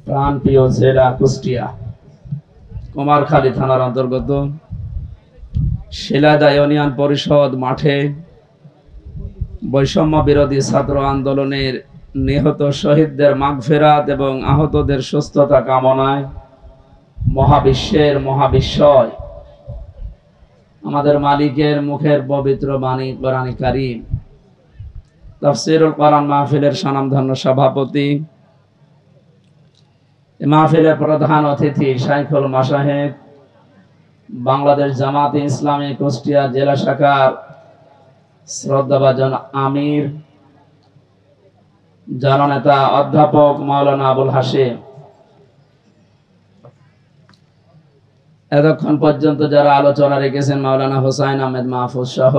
প্রাণপ্রিয় জেলা কুষ্টিয়া কুমারখালী থানার অন্তর্গত শিলাদা ইউনিয়ন পরিষদ মাঠে বৈষম্য বিরোধী ছাত্র আন্দোলনের নিহত শহীদদের মাগফিরাত এবং আহতদের সুস্থতা কামনায় মহাবিশ্বের মহাবিশ্বয় আমাদের মালিকের মুখের পবিত্র বাণী কোরআন কারীম তাফসীরুল কোরআন মাহফিলের স্বনামধন্য সভাপতি, মাহফিলের প্রধান অতিথি শাইখুল মাশায়েখ, বাংলাদেশ জামাতে ইসলামী কুষ্টিয়া জেলা শাখার শ্রদ্ধাভাজন আমির জননেতা অধ্যাপক মাওলানা আবুল হাশেম, এতক্ষণ পর্যন্ত যারা আলোচনা রেখেছেন মাওলানা হোসাইন আহমেদ মাহফুজ সহ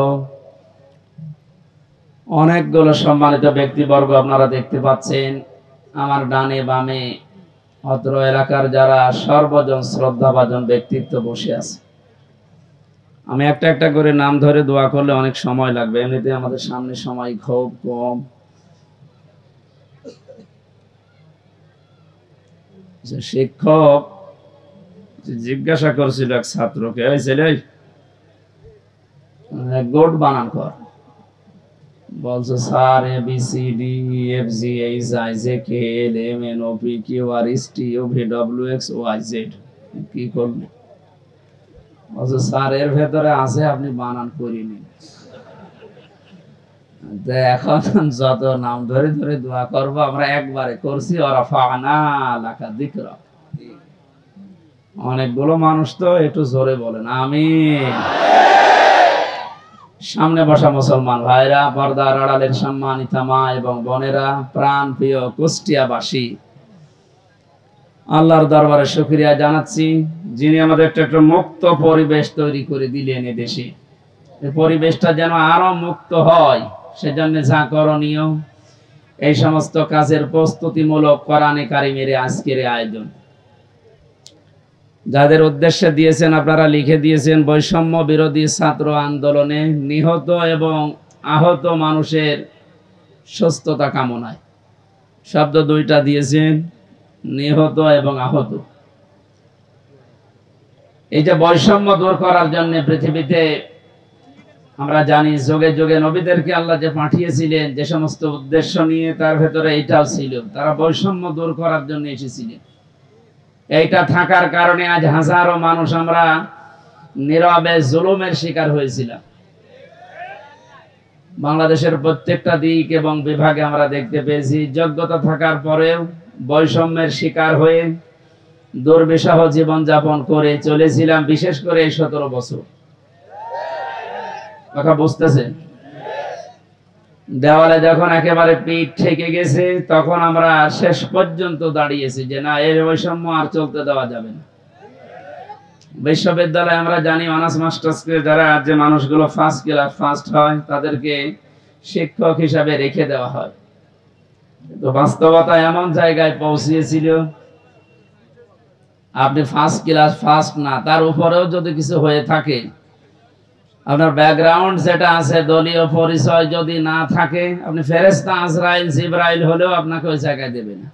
অনেকগুলো সম্মানিত ব্যক্তিবর্গ আপনারা দেখতে পাচ্ছেন। আমার ডানে বামে অত্র এলাকার যারা সর্বজন শ্রদ্ধাভাজন ব্যক্তিত্ব বসে আছে। আমি একটা একটা করে নাম ধরে দোয়া করলে অনেক সময় লাগবে, এমনিতে আমাদের সামনে সময় খুব কম। শিক্ষক জিজ্ঞাসা করছিল এক ছাত্রকে, ওই ছেলে গোট বানান কর, বলছে sir A B C D F G H I J K L M N O P Q R S T U V W X Y Z. কি করবে? বলছে স্যার এর ভেতরে আছে, আপনি বানান করিনি। এখন যত নাম ধরে ধরে দোয়া করবো আমরা একবারে করছি, অনেকগুলো মানুষ তো একটু জোরে বলেন আমিন। সামনে বসা মুসলমান ভাইরা, পর্দার আড়ালের সম্মানিত মা এবং বোনেরা, প্রাণ প্রিয় কুষ্টিয়াবাসী, আল্লাহর দরবারে শুকরিয়া জানাচ্ছি যিনি আমাদের একটা মুক্ত পরিবেশ তৈরি করে দিলেন। এ দেশে এই পরিবেশটা যেন আরো মুক্ত হয়, সেজন্য যা করণীয় এই সমস্ত কাজের প্রস্তুতিমূলক কোরআনে কারীমের আজকের আয়োজন। যাদের উদ্দেশ্যে দিয়েছেন আপনারা লিখে দিয়েছেন বৈষম্য বিরোধী ছাত্র আন্দোলনে নিহত এবং আহত মানুষের সুস্থতা কামনায়। শব্দ দুইটা দিয়েছেন, নিহত এবং আহত। এই যে বৈষম্য দূর করার জন্য পৃথিবীতে আমরা জানি যুগে যুগে নবীদেরকে আল্লাহ যে পাঠিয়েছিলেন যে সমস্ত উদ্দেশ্য নিয়ে, তার ভেতরে এটাও ছিল, তারা বৈষম্য দূর করার জন্য এসেছিলেন। এইটা থাকার কারণে আজ হাজারো মানুষ আমরা নীরবে জুলুমের শিকার হয়েছিলাম। বাংলাদেশের প্রত্যেকটা দিক এবং বিভাগে আমরা দেখতে পেয়েছি যোগ্যতা থাকার পরেও বৈষম্যের শিকার হয়ে দুর্বিষহ জীবনযাপন করে চলেছিলাম, বিশেষ করে এই 17 বছর। কথা বুঝতেছেন? দেওয়ালে যখন একেবারে পিঠ ঠেকে গেছে, তখন আমরা শেষ পর্যন্ত দাঁড়িয়েছি যে না, এর বৈষম্য আর চলতে দেওয়া যাবে না। বিশ্ববিদ্যালয়ে আমরা জানি অনার্স মাস্টার্সকে যারা যে মানুষগুলো ফার্স্ট ক্লাস ফার্স্ট হয় তাদেরকে শিক্ষক হিসাবে রেখে দেওয়া হয়। তো বাস্তবতা এমন জায়গায় পৌঁছিয়েছিল, আপনি ফার্স্ট ক্লাস ফার্স্ট না, তার উপরেও যদি কিছু হয়ে থাকে, আপনার ব্যাকগ্রাউন্ড যেটা আছে দলীয় পরিচয় যদি না থাকে, আপনি ফেরেশতা আজরাইল জিবরাইল হলেও আপনাকে ওই জায়গায় দেবে না।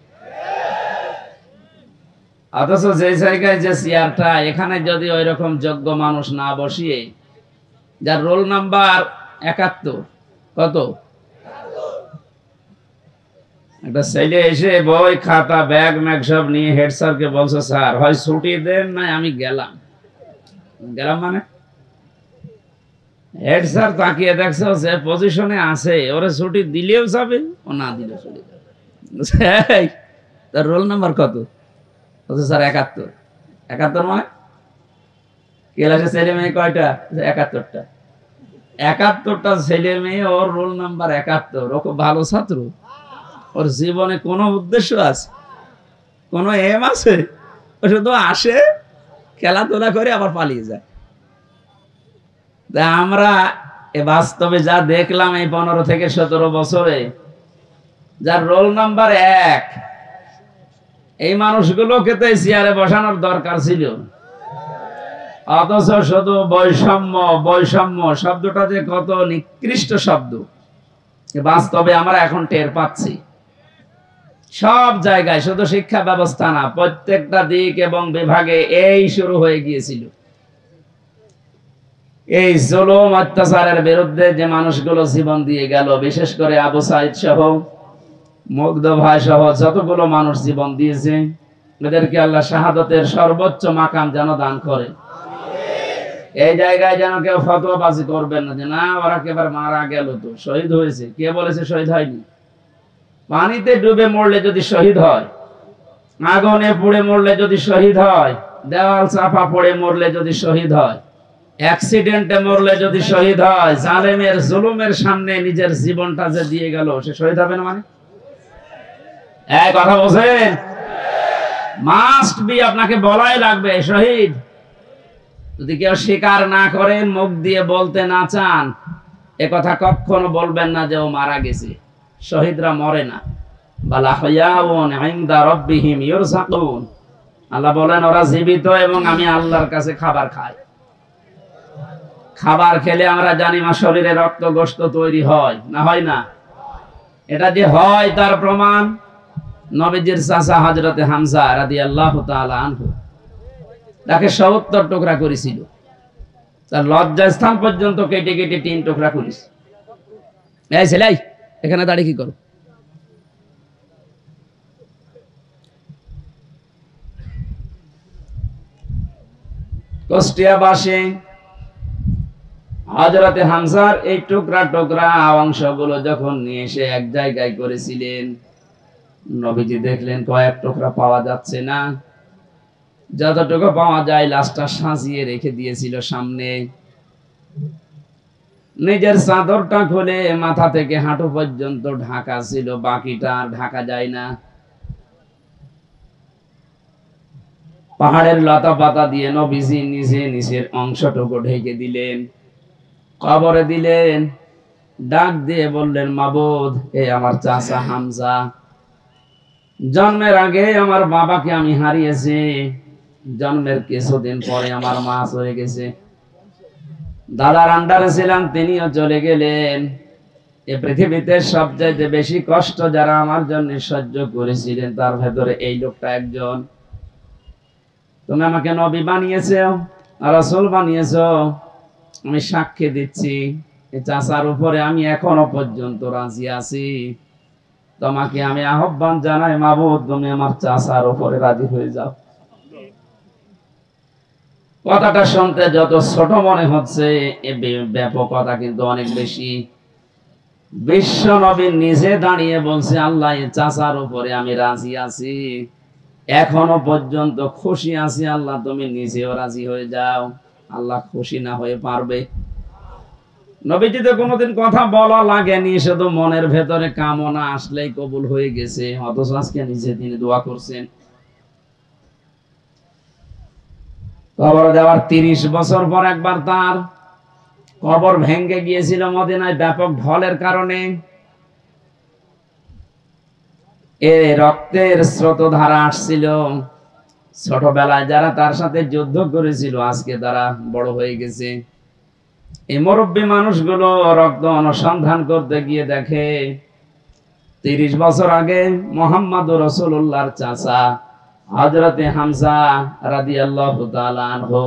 অথচ যে জায়গায় যে চেয়ারটা, এখানে যদি ওই রকম যোগ্য মানুষ না বসিয়ে, যার রোল নাম্বার 71, কত? একটা ছেলে এসে বই খাতা ব্যাগ ম্যাগ সব নিয়ে হেড স্যারকে বলছে স্যার হয় ছুটি দেন না আমি গেলাম। মানে হেড স্যার তাকিয়ে দেখছে যে পজিশনে আছে, ওরে ছুটি দিলেও যাবে, ও না দিলেও চলে যাবে। তার রোল নাম্বার কত? স্যার 71। 71 মানে ক্লাসে ছেলে মেয়ে কয়টা? 71টা। 71টা ছেলে মেয়ে, ওর রোল নাম্বার 71। ও খুব ভালো ছাত্র, ওর জীবনে কোনো উদ্দেশ্য আছে, কোনো এম আছে? ও শুধু আসে, খেলাধুলা করে আবার পালিয়ে যায়। আমরা বাস্তবে যা দেখলাম এই 15 থেকে 17 বছরে, যার রোল নাম্বার 1, এই মানুষগুলোকে তো চেয়ারে বসানোর দরকার ছিল। অথচ শুধু বৈষম্য বৈষম্য শব্দটা যে কত নিকৃষ্ট শব্দ, বাস্তবে আমরা এখন টের পাচ্ছি। সব জায়গায়, শুধু শিক্ষা ব্যবস্থা না, প্রত্যেকটা দিক এবং বিভাগে এই শুরু হয়ে গিয়েছিল। এই জুলুম অত্যাচারের বিরুদ্ধে যে মানুষগুলো জীবন দিয়ে গেল, বিশেষ করে আবু সাইদ সহ, মুগ্ধ ভাই সহ যতগুলো মানুষ জীবন দিয়েছে, এদেরকে আল্লাহ শাহাদাতের সর্বোচ্চ মাকাম যেন দান করে। এই জায়গায় যেন কেউ ফতোয়াবাজি করবেন না যে না ওরা একেবারে মারা গেল, তো শহীদ হয়েছে। কে বলেছে শহীদ হয়নি? পানিতে ডুবে মরলে যদি শহীদ হয়, আগুনে পুড়ে মরলে যদি শহীদ হয়, দেওয়াল চাপা পড়ে মরলে যদি শহীদ হয়, অ্যাক্সিডেন্টে মরলে যদি শহীদ হয়, জালেমের জুলুমের সামনে নিজের জীবনটা যে দিয়ে গেল, সে শহীদ হবে না? মানে এই কথা বলছেন, মাস্ট বি, আপনাকে বলাই লাগবে শহীদ। যদি কেউ স্বীকার না করেন, মুখ দিয়ে বলতে না চান, এ কথা কখনো বলবেন না যে ও মারা গেছে। শহীদরা মরে না। বালা হায়াউন ইনদা রাব্বিহিম ইউরযাকুন, আল্লাহ বলেন ওরা জীবিত এবং আমি আল্লাহর কাছে খাবার খাই। খাবার খেলে আমরা জানি মা শরীরে রক্ত গোশত তৈরি হয় না, হয় না? এটা যে হয় তার প্রমাণ নবীজির চাচা হযরতে হামজা রাদিয়াল্লাহু তাআলা আনহু, তাকে ৭০ টুকরা করেছিল। তার লজ্জাস্থান পর্যন্ত কেটে কেটে ৩ টুকরা করিস। এই ছেলে, এখানে দাঁড়িয়ে কি করো? কুষ্টিয়াবাসী হযরতে হামজার এই টুকরা টুকরা অংশগুলো যখন নিয়ে এসে এক জায়গায় করেছিলেন, নবীজি দেখলেন কয়েক টুকরা পাওয়া যাচ্ছে না, যতটুকু পাওয়া যায় লাশটা সাজিয়ে রেখে দিয়েছিল সামনে। নিজের চাদরটা খুলে মাথা থেকে হাঁটু পর্যন্ত ঢাকা ছিল, বাকিটা আর ঢাকা যায় না। পাহাড়ের লতা পাতা দিয়ে নবীজি নিজে নিচের অংশটুকু ঢেকে দিলেন, কবরে দিলেন, ডাক দিয়ে বললেন মাবুদ, এ আমার চাচা হামজা, জন্মের আগে আমার বাবাকে আমি হারিয়েছি, জন্মের কিছুদিন পরে আমার মা চলে গেছে, দাদার আন্ডারে ছিলাম, তিনিও চলে গেলেন। এ পৃথিবীতে সবচাইতে বেশি কষ্ট যারা আমার জন্য সহ্য করেছিলেন, তার ভেতরে এই লোকটা একজন। তুমি আমাকে নবী বানিয়েছো, রাসূল বানিয়েছো, আমি সাক্ষী দিচ্ছি এই চাচার উপরে আমি এখনো পর্যন্ত রাজি আছি। তোমাকে আমি আহ্বান জানাই মাবুদ, তুমি আমার চাচার উপরে রাজি হয়ে যাও। কথাটা শুনতে যত ছোট মনে হচ্ছে, এর ব্যাপকতা কিন্তু অনেক বেশি। বিশ্ব নবী নিজে দাঁড়িয়ে বলছে আল্লাহ এই চাচার উপরে আমি রাজি আছি, এখনো পর্যন্ত খুশি আছি, আল্লাহ তুমি নিজেও রাজি হয়ে যাও। আল্লাহ খুশি না হয়ে পারবে? নবীজি তো কোনোদিন কথা বলা লাগেনি, শুধু মনের ভেতরে কামনা আসলেই কবুল হয়ে গেছে। অথচ আজকে নিজে তিনি দোয়া করছেন। কবর দেওয়ার ৩০ বছর পর একবার তার কবর ভেঙে গিয়েছিল মদিনায় ব্যাপক ঢলের কারণে। এ রক্তের স্রোতধারা আসছিল। ছোটবেলায় যারা তার সাথে যুদ্ধ করেছিল আজকে তারা বড় হয়ে গেছে। এই মুরব্বী মানুষগুলো রক্ত অনুসন্ধান করতে গিয়ে দেখে ৩০ বছর আগে মুহাম্মদুর রাসূলুল্লাহর চাচা হযরতে হামজা রাদিয়াল্লাহু তাআলা আনহু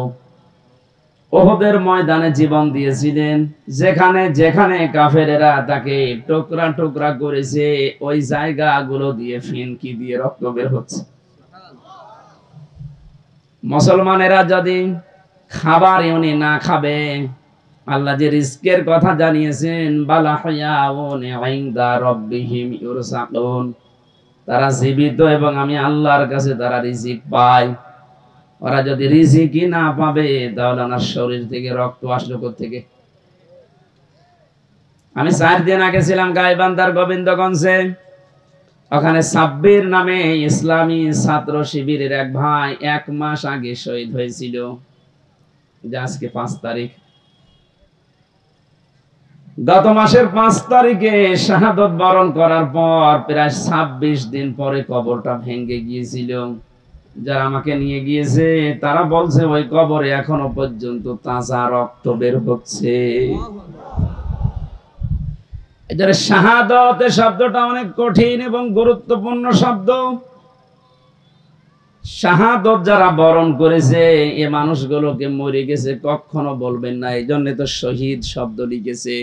উহুদের ময়দানে জীবন দিয়েছিলেন। যেখানে যেখানে কাফেরেরা তাকে টুকরা টুকরা করেছে, ওই জায়গাগুলো দিয়ে ফিনকি দিয়ে রক্ত বের হচ্ছে। মুসলমানেরা যদি খাবার উনি না খাবে, আল্লাহ যে রিজকের কথা জানিয়েছেন, বালা হায়াউন ইনদা রাব্বিহিম ইউরযাকুন, তারা জীবিত এবং আমি আল্লাহর কাছে তারা রিজিক পায়। ওরা যদি রিজিকই না পাবে, তাহলে ওনার শরীর থেকে রক্ত আসলো কোত্থেকে? আমি ৪ দিন আগে ছিলাম গাইবান্ধার গোবিন্দগঞ্জে। ওখানে সাব্বির নামে ইসলামী ছাত্র শিবিরের এক ভাই ১ মাস আগে শহীদ হয়েছিল। যে আজকে ৫ তারিখ, গত মাসের ৫ তারিখে শাহাদত বরণ করার পর প্রায় ২৬ দিন পরে কবরটা ভেঙে গিয়েছিল। যারা আমাকে নিয়ে গিয়েছে তারা বলছে ওই কবরে এখনো পর্যন্ত তাজা রক্ত বের হচ্ছে। এজন্য শাহাদাত শব্দটা অনেক কঠিন এবং গুরুত্বপূর্ণ শব্দ। শাহাদাত যারা বরণ করেছে এ মানুষগুলোকে মরে গেছে কখনো বলবেন না, এই জন্য তো শহীদ শব্দ লিখেছে।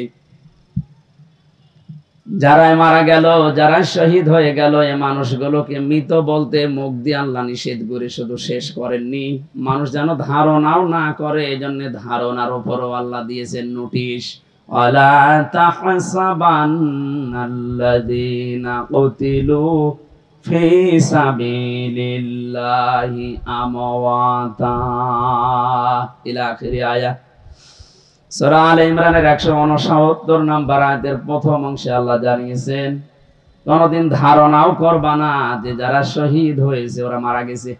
যারা মারা গেল, যারা শহীদ হয়ে গেল, এ মানুষগুলোকে মৃত বলতে মুখ দিয়ে আল্লাহ নিষেধ করে শুধু শেষ করেননি, মানুষ যেন ধারণাও না করে, এই জন্য ধারণার উপরও আল্লাহ দিয়েছেন নোটিশ। ওয়ালা তাহসাবান্নাল্লাযীনা কুতিলু ফি সাবিলিল্লাহি আমওয়াতা ইলা আখির আয়াত। সূরা আলে ইমরানের 169 নম্বর আয়াতের প্রথম অংশে আল্লাহ জানিয়েছেন কোনদিন ধারণাও করবা না যে যারা শহীদ হয়েছে ওরা মারা গেছে।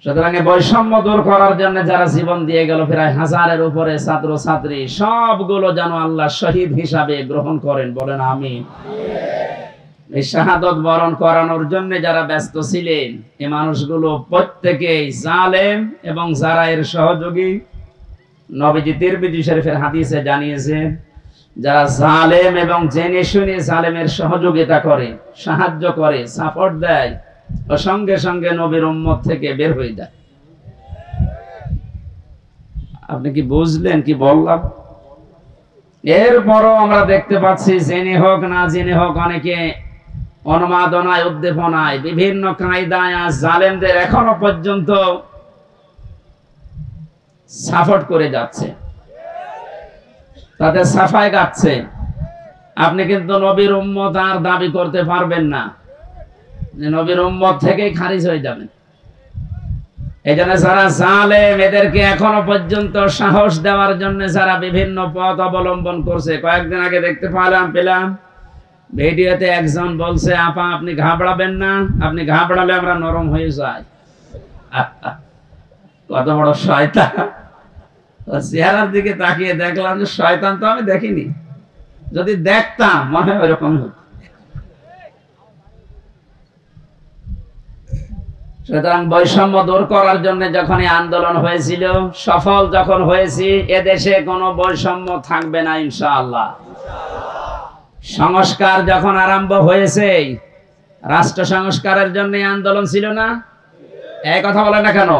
সুতরাং বৈষম্য দূর করার জন্য যারা জীবন দিয়ে গেল প্রায় 1000-এর উপরে ছাত্র ছাত্রী, সবগুলো যেন আল্লাহ শহীদ হিসাবে গ্রহণ করেন, বলেন আমিন। এই শাহাদাত বরণ করানোর জন্য যারা ব্যস্ত ছিলেন এই মানুষগুলো প্রত্যেকেই জালেম এবং যারা এর সহযোগী। নবীজি তিরমিজি শরীফের হাদিসে জানিয়েছেন যারা জালেম এবং জেনে শুনে জালেমের সহযোগিতা করে, সাহায্য করে, সাপোর্ট দেয়, ও সঙ্গে সঙ্গে নবীর উম্মত থেকে বের হয়ে যায়। আপনি কি বুঝলেন কি বললাম? এরপরও আমরা দেখতে পাচ্ছি জেনে হোক না জেনে হোক অনেকে উন্মাদনায়, উদ্দীপনায়, বিভিন্ন কায়দায় জালেমদের এখনো পর্যন্ত সাপোর্ট করে যাচ্ছে, তাদের সাফাই গাচ্ছে। আপনি কিন্তু নবীর উম্মত আর দাবি করতে পারবেন না, নবীর উম্মত থেকেই খারিজ হয়ে যাবেন। এই জন্য যারা জালেম এদেরকে এখনো পর্যন্ত সাহস দেওয়ার জন্য যারা বিভিন্ন পথ অবলম্বন করছে, কয়েকদিন আগে দেখতে পেলাম ভিডিওতে একজন বলছে আপা আপনি ঘাবড়াবেন না, আপনি ঘাবড়ালে আমরা নরম হয়ে যাই। কত বড় শয়তান! চেহারার দিকে তাকিয়ে দেখলাম যে শয়তান তো আমি দেখিনি, যদি দেখতাম মনে হয় ওরকম হতো। সুতরাং বৈষম্য দূর করার জন্য যখন আন্দোলন হয়েছিল, সফল যখন হয়েছি, এদেশে কোনো বৈষম্য থাকবে না ইনশাআল্লাহ। সংস্কার যখন আরম্ভ হয়েছে, রাষ্ট্র সংস্কারের জন্য আন্দোলন ছিল না? এই কথা বলে না কেন?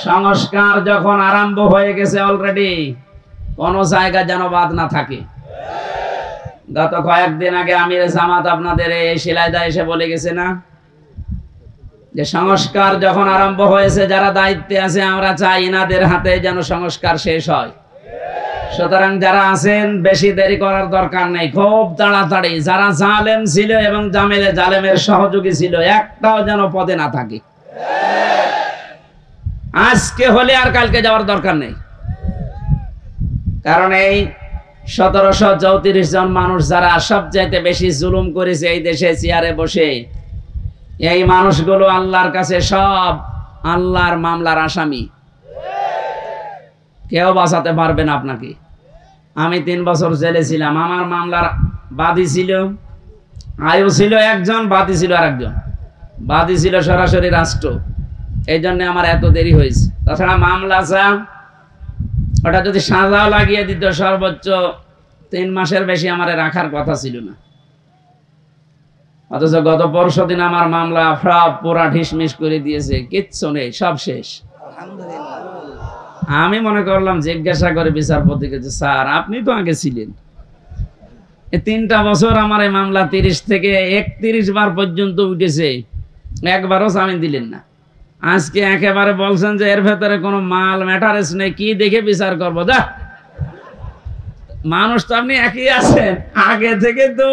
সংস্কার যখন আরম্ভ হয়ে গেছে অলরেডি, কোন জায়গা যেন বাদ না থাকে। গত কয়েকদিন আগে আমির জামাত আপনাদের এই শিলাইদা এসে বলে গেছে না যে সংস্কার যখন আরম্ভ হয়েছে, যারা দায়িত্বে আছে আমরা চাই ইনাদের হাতে যেন সংস্কার শেষ হয়। সুতরাং যারা আছেন বেশি দেরি করার দরকার নেই, খুব তাড়াতাড়ি যারা জালেম ছিল এবং জালেমের সহযোগী ছিল একটাও যেন পদে না থাকে। আজকে হলে আর কালকে যাওয়ার দরকার নেই, কারণ এই 1734 জন মানুষ যারা সবচাইতে বেশি জুলুম করেছে এই দেশে চেয়ারে বসে, এই মানুষগুলো আল্লাহর কাছে সব আল্লাহর মামলার আসামি। কেউ বাঁচাতে পারবে না আপনাকে। আমি 3 বছর জেলে ছিলাম, আমার মামলার বাদী ছিল আয়ু ছিল একজন, বাদী ছিল আরেকজন। বাদী ছিল সরাসরি রাষ্ট্র, এই জন্য আমার এত দেরি হয়েছে। তাছাড়া মামলা ওটা যদি সাজাও লাগিয়ে দিত সর্বোচ্চ 3 মাসের বেশি আমার রাখার কথা ছিল না। অথচ গত পরশুদিন আমার মামলা সব পুরা ঢিসমিস করে দিয়েছে, কিচ্ছু নেই, সব শেষ। আমি মনে করলাম জিজ্ঞাসা করে বিচারপতিকে যে স্যার আপনি তো আগে ছিলেন, এই 3টা বছর আমার এই মামলা 30 থেকে 31 বার পর্যন্ত উঠেছে, একবারও জামিন দিলেন না। আজকে একেবারে বলছেন যে এর ভেতরে কোনো মাল ম্যাটারেস নেই, কি দেখে বিচার করবো? যা, মানুষ তো আপনি একই আছেন আগে থেকে। তো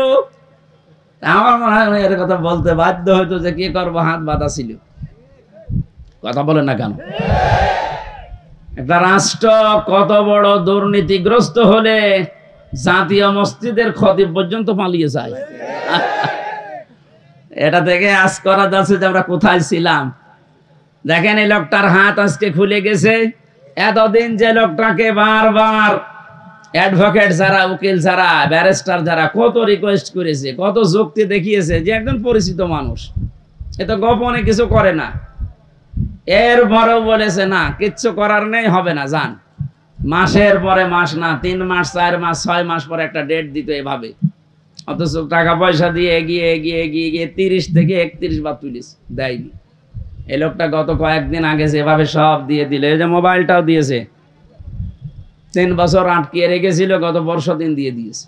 আমার মনে হয় এর কথা বলতে বাধ্য হইতো যে কি করবো, হাত বাঁধা ছিল। কথা বলেন না কেন? একটা রাষ্ট্র কত বড় দুর্নীতিগ্রস্ত হলে জাতীয় মসজিদের খতিব পর্যন্ত পালিয়ে যায়। এটা থেকে আজ করা যাচ্ছে যে আমরা কোথায় ছিলাম। দেখেন এই লোকটার হাত আজকে খুলে গেছে। এতদিন যে লোকটাকে বারবার অ্যাডভোকেট যারা, উকিল যারা, ব্যারিস্টার যারা কত রিকোয়েস্ট করেছে, কত যুক্তি দেখিয়েছে যে একজন পরিচিত মানুষ, এ তো গোপনে কিছু করে না, এরপরেও বলেছে না কিচ্ছু করার নেই, হবে না, যান। মাসের পরে মাস না, 3 মাস 4 মাস 6 মাস পরে একটা ডেট দিত এভাবে। অথচ টাকা পয়সা দিয়ে এগিয়ে এগিয়ে এগিয়ে গিয়ে 30 থেকে 31 বার তুলিস, দেয়নি। এই লোকটা গত কয়েকদিন আগে যেভাবে সব দিয়ে দিল, এই যে মোবাইলটাও দিয়েছে, 3 বছর আটকিয়ে রেখেছিল, গত বর্ষা দিন দিয়ে দিয়েছে।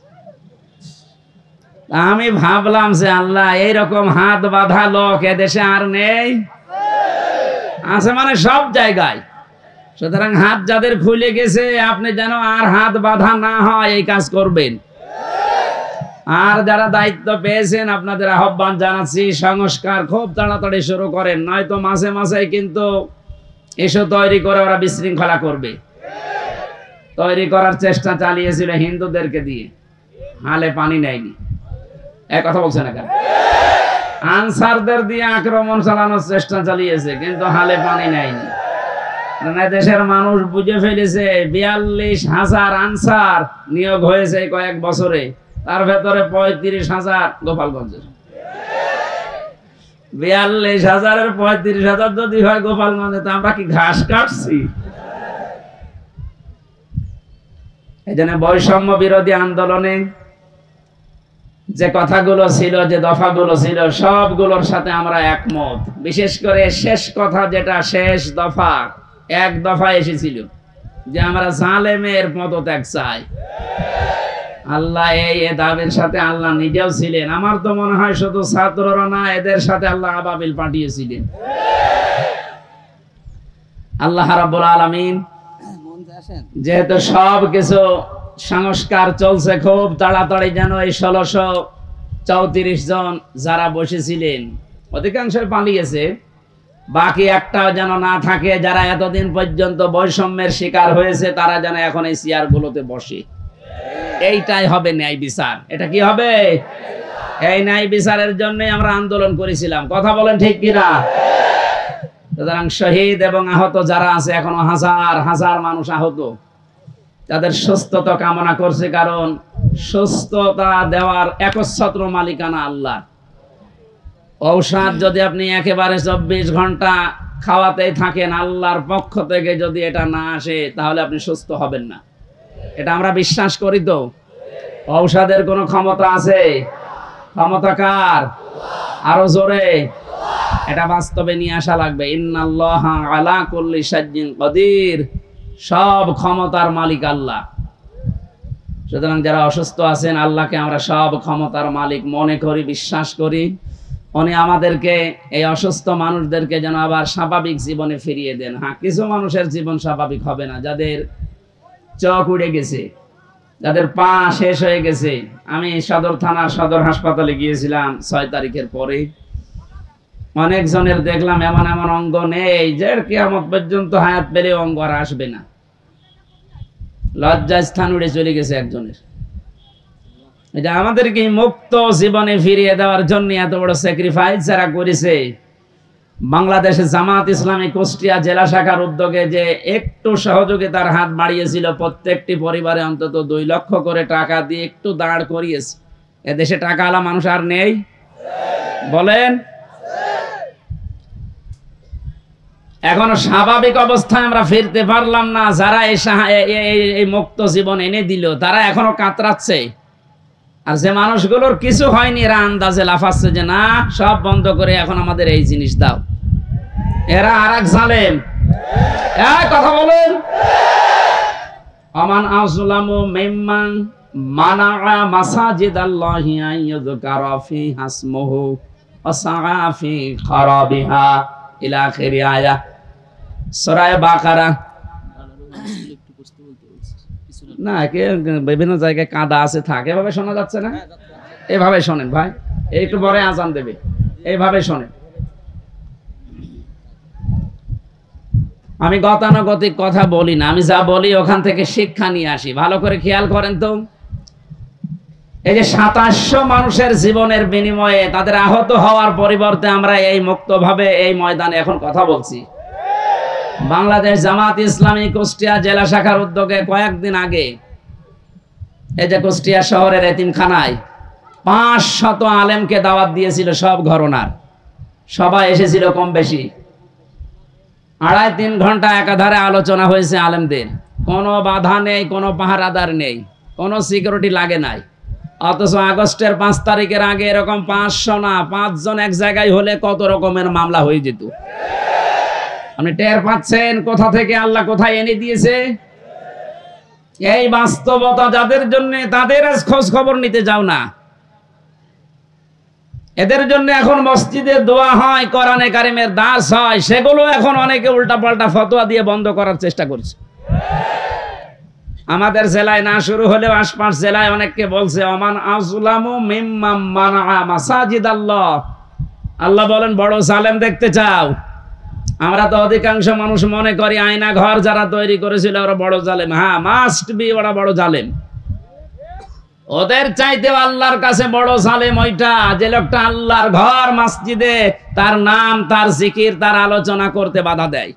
আমি ভাবলাম যে আল্লাহ, এইরকম হাত বাঁধা লোক এদেশে আর নেই, আছে মানে সব জায়গায়। সুতরাং হাত যাদের খুলে গেছে, আপনি যেন আর হাত বাঁধা না হয় এই কাজ করবেন। আর যারা দায়িত্ব পেয়েছেন, আপনাদের আহ্বান জানাচ্ছি, সংস্কার খুব তাড়াতাড়ি শুরু করেন, নয়তো মাসে মাসে কিন্তু এসো তৈরি করে ওরা বিশৃঙ্খলা করবে। তৈরি করার চেষ্টা চালিয়েছিল হিন্দুদেরকে দিয়ে, হালে পানি নেয়নি। এক কথা বলছে না কেন? আনসারদের দিয়ে আক্রমণ চালানোর চেষ্টা চালিয়েছে, কিন্তু হালে পানি নেয়নি। দেশের মানুষ বুঝে ফেলেছে 42,000 আনসার নিয়োগ হয়েছে কয়েক বছরে, তার ভেতরে 35,000 গোপালগঞ্জের। 42,000-এর 35,000 যদি হয় গোপালগঞ্জে, তো আমরা কি ঘাস কাটছি? এই জন্য বৈষম্য বিরোধী আন্দোলনে যে কথাগুলো ছিল, যে দফাগুলো ছিল, সবগুলোর সাথে আমরা একমত। বিশেষ করে শেষ কথা, যেটা শেষ দফা, এক দফা এসেছিল যে আমরা জালেমের পদত্যাগ চাই। আল্লাহ এই দাবির সাথে আল্লাহ নিজেও ছিলেন। আমার তো মনে হয় শুধু ছাত্ররা না, এদের সাথে আল্লাহ আবাবিল পাঠিয়েছিলেন। আল্লাহ রাব্বুল আলামিন যেহেতু সব কিছু সংস্কার চলছে খুব তাড়াতাড়ি, যেন এই 1634 জন যারা বসেছিলেন অধিকাংশই পালিয়েছে, বাকি একটাও যেন না থাকে, যারা এতদিন পর্যন্ত বৈষম্যের শিকার হয়েছে, তারা যেন এখন এই চেয়ার গুলোতে বসে। এইটাই হবে ন্যায় বিচার। এটা কি হবে? এই ন্যায় বিচারের জন্য আমরা আন্দোলন করেছিলাম। কথা বলেন ঠিক কিনা? সুতরাং শহীদ এবং আহত যারা আছে, এখনো হাজার হাজার মানুষ আহত, তাদের সুস্থতা কামনা করছে, কারণ সুস্থতা দেওয়ার একচ্ছত্র মালিকানা আল্লাহ। ঔষধ যদি আপনি একেবারে 24 ঘন্টা খাওয়াতেই থাকেন, আল্লাহর পক্ষ থেকে যদি এটা না আসে, তাহলে আপনি সুস্থ হবেন না। এটা আমরা বিশ্বাস করি। তো ঔষধের কোনো ক্ষমতা আছে? ক্ষমতা কার? আরো জোরে। এটা বাস্তবে নিয়ে আসা লাগবে। ইন্নাল্লাহা আলা কুল্লি শাইইন কাদির, সব ক্ষমতার মালিক আল্লাহ। সুতরাং যারা অসুস্থ আছেন, আল্লাহকে আমরা সব ক্ষমতার মালিক মনে করি, বিশ্বাস করি। উনি আমাদেরকে, এই অসুস্থ মানুষদেরকে যেন আবার স্বাভাবিক জীবনে ফিরিয়ে দেন। হ্যাঁ, কিছু মানুষের জীবন স্বাভাবিক হবে না, যাদের চোখ উড়ে গেছে, যাদের পা শেষ হয়ে গেছে। আমি সদর থানার সদর হাসপাতালে গিয়েছিলাম 6 তারিখের পরে। অনেক জনের দেখলাম এমন এমন অঙ্গ নেই যে কিয়ামত পর্যন্ত হায়াত পেলে অঙ্গ আর আসবে না। লজ্জা স্থান উড়ে চলে গেছে একজনের। এটা আমাদেরকে মুক্ত জীবনে ফিরিয়ে দেওয়ার জন্য এত বড় স্যাক্রিফাইস যারা করেছে। বাংলাদেশে জামাত ইসলামী কুষ্টিয়া জেলা শাখার উদ্যোগে যে একটু সহযোগিতার হাত বাড়িয়েছিল, প্রত্যেকটি পরিবারে অন্তত 2 লক্ষ করে টাকা দিয়ে একটু দাঁড় করিয়েছে। এদেশে টাকাওয়ালা মানুষ আর নেই? বলেন। এখনো স্বাভাবিক অবস্থায় আমরা ফিরতে পারলাম না। যারা এই মুক্ত জীবন এনে দিল, তারা এখনো কাতরাচ্ছে। আর যে মানুষগুলোর কিছু হয়নি, এরা আন্দাজে লাফাচ্ছে যে না, সব বন্ধ করে এখন আমাদের এই জিনিস দাও। এরা আরেক জালেম। কথা বলেন। আমান আযলামু মিম্মান মানাআ মাসাজিদাল্লাহি আন ইউযকারা ফিহা ইসমুহু ওয়া সাআ ফি খারাবিহা ইলা আখিরি আয়াত, সূরা বাকারা। না, বিভিন্ন জায়গায় কাদা আছে, থাকে, এভাবে শোনা যাচ্ছে না? এভাবে শোনেন ভাই, একটু পরে আজান দেবে, এইভাবে শোনেন। আমি গতানুগতিক কথা বলি না, আমি যা বলি ওখান থেকে শিক্ষা নিয়ে আসি। ভালো করে খেয়াল করেন তো। এই যে 2700 মানুষের জীবনের বিনিময়ে তাদের আহত হওয়ার পরিবর্তে আমরা এই মুক্তভাবে এই ময়দানে এখন কথা বলছি। বাংলাদেশ জামাত ইসলামী কুষ্টিয়া জেলা শাখার উদ্যোগে কয়েকদিন আগে এই যে কুষ্টিয়া শহরের এতিমখানায় 500 আলেমকে দাওয়াত দিয়েছিল, সব ঘরনার। সবাই এসেছিল কম বেশি। 2.5-3 ঘন্টা একাধারে আলোচনা হয়েছে আলেমদের। কোনো বাধা নেই, কোনো পাহারাদার নেই, কোনো সিকিউরিটি লাগে নাই। অথচ আগস্টের 5 তারিখের আগে এরকম 500 না 5 জন এক জায়গায় হলে কত রকমের মামলা হয়ে যেত। আপনি টের পাচ্ছেন কোথা থেকে আল্লাহ কোথায় এনে দিয়েছে? এই বাস্তবতা যাদের জন্য, তাদের খোঁজ খবর নিতে যাও না। এদের জন্য এখন মসজিদে দোয়া হয়, কোরআনে কারিমের দাস হয়, সেগুলো এখন অনেকে উল্টাপাল্টা ফতোয়া দিয়ে বন্ধ করার চেষ্টা করছে। আমাদের জেলায় না শুরু হলেও আশপাশ জেলায় অনেককে বলছে ওমান আযলামু মিম্মান মানাআ মাসাজিদাল্লাহ। আল্লাহ বলেন বড় জালেম দেখতে চাও? আমরা তো অধিকাংশ মানুষ মনে করি আয়না ঘর যারা তৈরি করেছিল ওরা বড় জালেম। হ্যাঁ, মাস্ট বি ওরা বড় জালেম। ওদের চাইতে আল্লাহর কাছে বড় জালেম ওইটা, যে লোকটা আল্লাহর ঘর মসজিদে তার নাম, তার জিকির, তার আলোচনা করতে বাধা দেয়।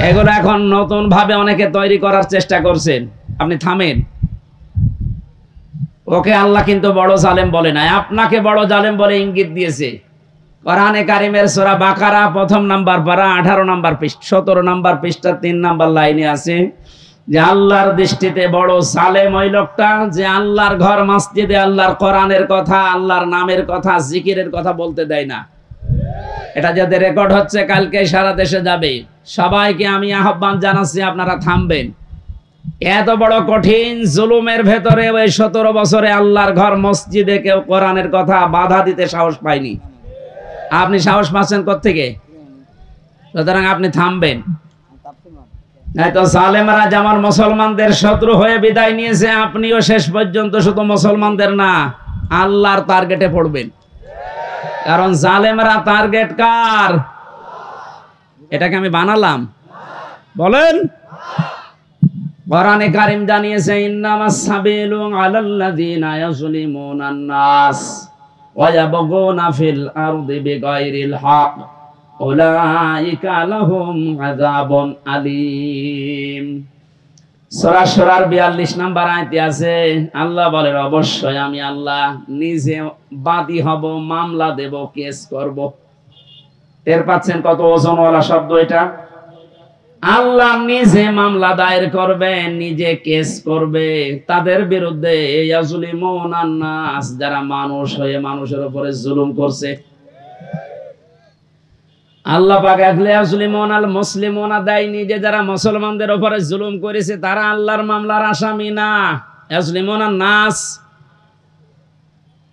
এগুলো এখন নতুন ভাবে অনেকে তৈরি করার চেষ্টা করছেন। আপনি থামেন। ওকে আল্লাহ কিন্তু বড় জালেম বলে নাই, আপনাকে বড় জালেম বলে ইঙ্গিত দিয়েছে। কোরআনে কারিমের সূরা বাকারা 1 নাম্বার পারা 18 নাম্বার পৃষ্ঠা 17 নাম্বার পৃষ্ঠা 3 নাম্বার লাইনে আছে যে আল্লাহর দৃষ্টিতে বড় জালেম ওই লোকটা যে আল্লাহর ঘর মসজিদে আল্লাহর কোরআনের কথা, আল্লাহর নামের কথা, জিকিরের কথা বলতে দেয় না। এটা যাদের রেকর্ড হচ্ছে কালকে সারা দেশে যাবে। সবাইকে আমি আহ্বান জানাচ্ছি আপনারা থামবেন। এত বড় কঠিন জুলুমের ভেতরে ওই 17 বছরে আল্লাহর ঘর মসজিদে কেউ কোরআনের কথা বাধা দিতে সাহস পায়নি। আপনি সাহস পাচ্ছেন কোত্থেকে? সুতরাং আপনি থামবেন। তো জালেমরা যেমন মুসলমানদের শত্রু হয়ে বিদায় নিয়েছে, আপনিও শেষ পর্যন্ত শুধু মুসলমানদের না আল্লাহর টার্গেটে পড়বেন। কারণ জালেমরা টার্গেট কার? এটাকে আমি বানালাম? বলেন। কোরআনে কারীম জানিয়েছে ইন্নামাস সাবিলু আলাল্লাযিনা ইয়াজলিমুনান নাস ওয়া ইয়াবগুনা ফিল আরদি বিগাইরিল হক উলাইকা লাহুম আযাবুন আলীম। সূরা শুরার 42 নাম্বার আয়াতে আছে, আল্লাহ বলেন অবশ্যই আমি আল্লাহ নিজে বাদী হব, মামলা দেব, কেস করব। টের পাচ্ছেন কত ওজনওয়ালা শব্দ এটা? আল্লাহ নিজে মামলা দায়ের করবে, নিজে কেস করবে তাদের বিরুদ্ধে। ইয়াজলিমুনান নাস, যারা মানুষ হয়ে মানুষের উপরে জুলুম করছে। আল্লাহ পাক ইয়াজলিমুনাল মুসলিমুনা দেয়নি যে যারা মুসলমানদের উপরে জুলুম করেছে তারা আল্লাহর মামলার আসামি না। ইয়াজলিমুনান নাস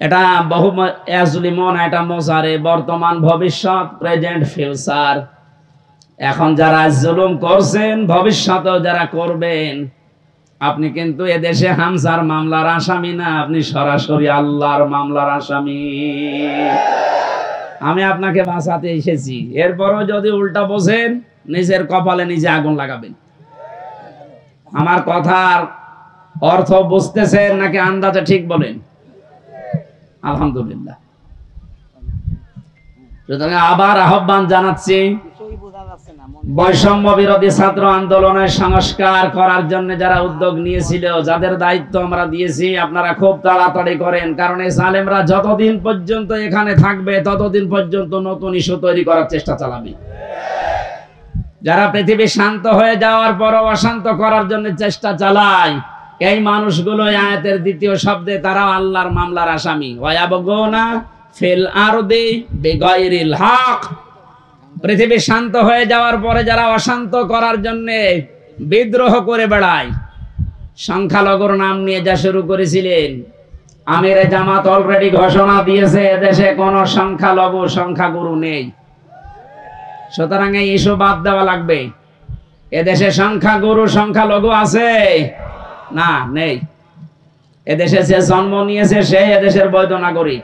এটা বহু, ইয়াজলিমুনা এটা মুজারে, বর্তমান, ভবিষ্যৎ, প্রেজেন্ট, ফিউচার। এখন যারা জুলুম করছেন, ভবিষ্যতেও যারা করবেন, আপনি কিন্তু এদেশে হামজার মামলার আসামি না, আপনি সরাসরি আল্লাহর মামলার আসামি। আমি আপনাকে বাঁচাতে এসেছি, এরপরও যদি উল্টা বোঝেন নিজের কপালে নিজে আগুন লাগাবেন। আমার কথার অর্থ বুঝতেছেন নাকি আন্দাজে ঠিক বলেন? আলহামদুলিল্লাহ। সুতরাং আবার আহ্বান জানাচ্ছি, বৈষম্য বিরোধী ছাত্র আন্দোলনের সংস্কার করার জন্য যারা উদ্যোগ নিয়েছিল, যাদের দায়িত্ব আমরা দিয়েছি, আপনারা খুব তাড়াতাড়ি করেন। কারণ এই জালেমরা যতদিন পর্যন্ত এখানে থাকবে ততদিন পর্যন্ত নতুন ইস্যু তৈরি করার চেষ্টা চালাবে। যারা পৃথিবী শান্ত হয়ে যাওয়ার পরও অশান্ত করার জন্য চেষ্টা চালায়, এই মানুষগুলো আয়াতের 2য় শব্দে তারা আল্লাহর মামলার আসামি। ওয়ায়াবগুনা ফিল আরদি বিগাইরিল হক, পৃথিবী শান্ত হয়ে যাওয়ার পরে যারা অশান্ত করার জন্য বিদ্রোহ করে বেড়ায়। সংখ্যালঘুর নাম নিয়ে যা শুরু করেছিলেন, আমিরে জামাত অলরেডি ঘোষণা দিয়েছে এদেশে কোনো সংখ্যালঘু সংখ্যাগুরু নেই। সুতরাং এই ইস্যু বাদ দেওয়া লাগবে। এদেশে সংখ্যাগুরু সংখ্যালঘু আছে? না, নেই। এদেশে যে জন্ম নিয়েছে সে এদেশের বৈধ নাগরিক।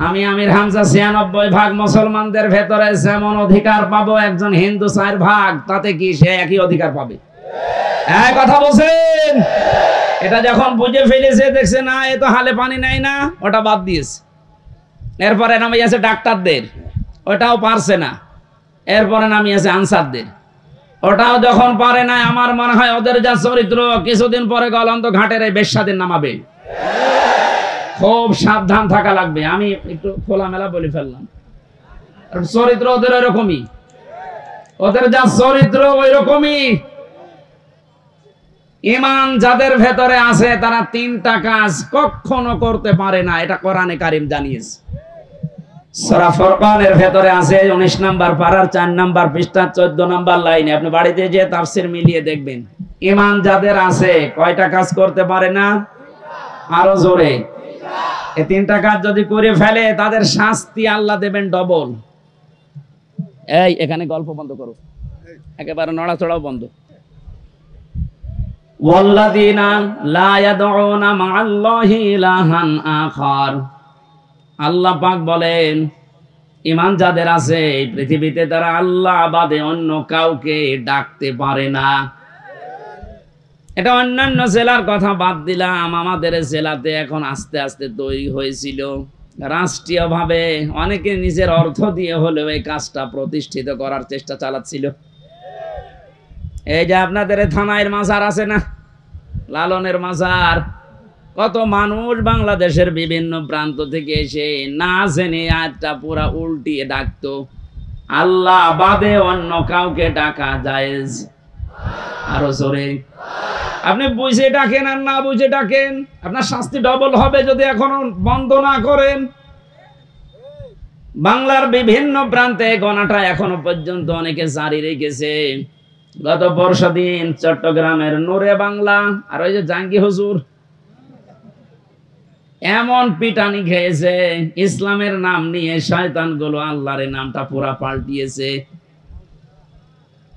আমি আমির হামজা 96% মুসলমানদের ভেতরে যেমন অধিকার পাবো একজন হিন্দু 4%, তাতে কি সে একই অধিকার পাবে? এক কথা বলছেন। এটা যখন বুঝে ফেলেছে, দেখছে না এ তো হালে পানি নাই না, ওটা বাদ দিয়েছে। এরপরে নামিয়েছে ডাক্তারদের, ওটাও পারছে না। এরপরে নামিয়েছে আনসারদের, ওটাও যখন পারে না, আমার মনে হয় ওদের যা চরিত্র, কিছুদিন পরে গলন্ত ঘাটের এই বেশ্যাদের নামাবে। খুব সাবধান থাকা লাগবে। আমি একটু খোলামেলা বলে ফেললাম, চরিত্র ওদের ওইরকমই, ওদের যা চরিত্র ওইরকমই। ঈমান যাদের ভেতরে আছে তারা তিনটা কাজ কখনো করতে পারে না, এটা কোরআনে কারীম জানিয়েছে। সূরা ফুরকানের ভেতরে আছে 19 নাম্বার পারার 4 নাম্বার পৃষ্ঠা 14 নাম্বার লাইনে। আপনি বাড়িতে যে তাফসীর মিলিয়ে দেখবেন, ঈমান যাদের আছে কয়টা কাজ করতে পারে না? আরো জোরে। এই তিনটা কাজ যদি করে ফেলে তাদের শাস্তি আল্লাহ দেবেন ডবল। এই এখানে গল্প বন্ধ করো, একেবারে নড়াচড়াও বন্ধ। ওয়াল্লাযীনা লা ইয়াদউনা মা'আল্লাহি ইলাহান আখার, আল্লাহ পাক বলেন ঈমান যাদের আছে এই পৃথিবীতে তারা আল্লাহ বাদে অন্য কাউকে ডাকতে পারে না। এটা অন্যান্য জেলার কথা বাদ দিলাম, আমাদের জেলাতে এখন আস্তে আস্তে তৈরি হয়েছিল রাষ্ট্রীয়ভাবে, অনেকে নিজের অর্থ দিয়ে হলেও এই কাজটা প্রতিষ্ঠিত করার চেষ্টা চালাচ্ছিল। এই যে আপনাদের থানায় মাজার আছে না, লালনের মাজার, কত মানুষ বাংলাদেশের বিভিন্ন প্রান্ত থেকে এসে না জেনে আয়াতটা পুরা উল্টিয়ে ডাকতো, আল্লাহ বাদে অন্য কাউকে ডাকা জায়েজ। আরো জোরে। আপনি বুঝে ডাকেন আর না বুঝে ডাকেন, আপনার শাস্তি ডবল হবে যদি এখনো বন্ধ না করেন। বাংলার বিভিন্ন প্রান্তে গণাটা এখনো পর্যন্ত অনেকে জারি রেখেছে। গত বর্ষদিন চট্টগ্রামের নূরে বাংলা আর ওই যে জাঙ্গি হুজুর এমন পিটানি খেয়েছে, ইসলামের নাম নিয়ে শয়তানগুলো আল্লাহর নামটা পুরা পাল্টিয়েছে।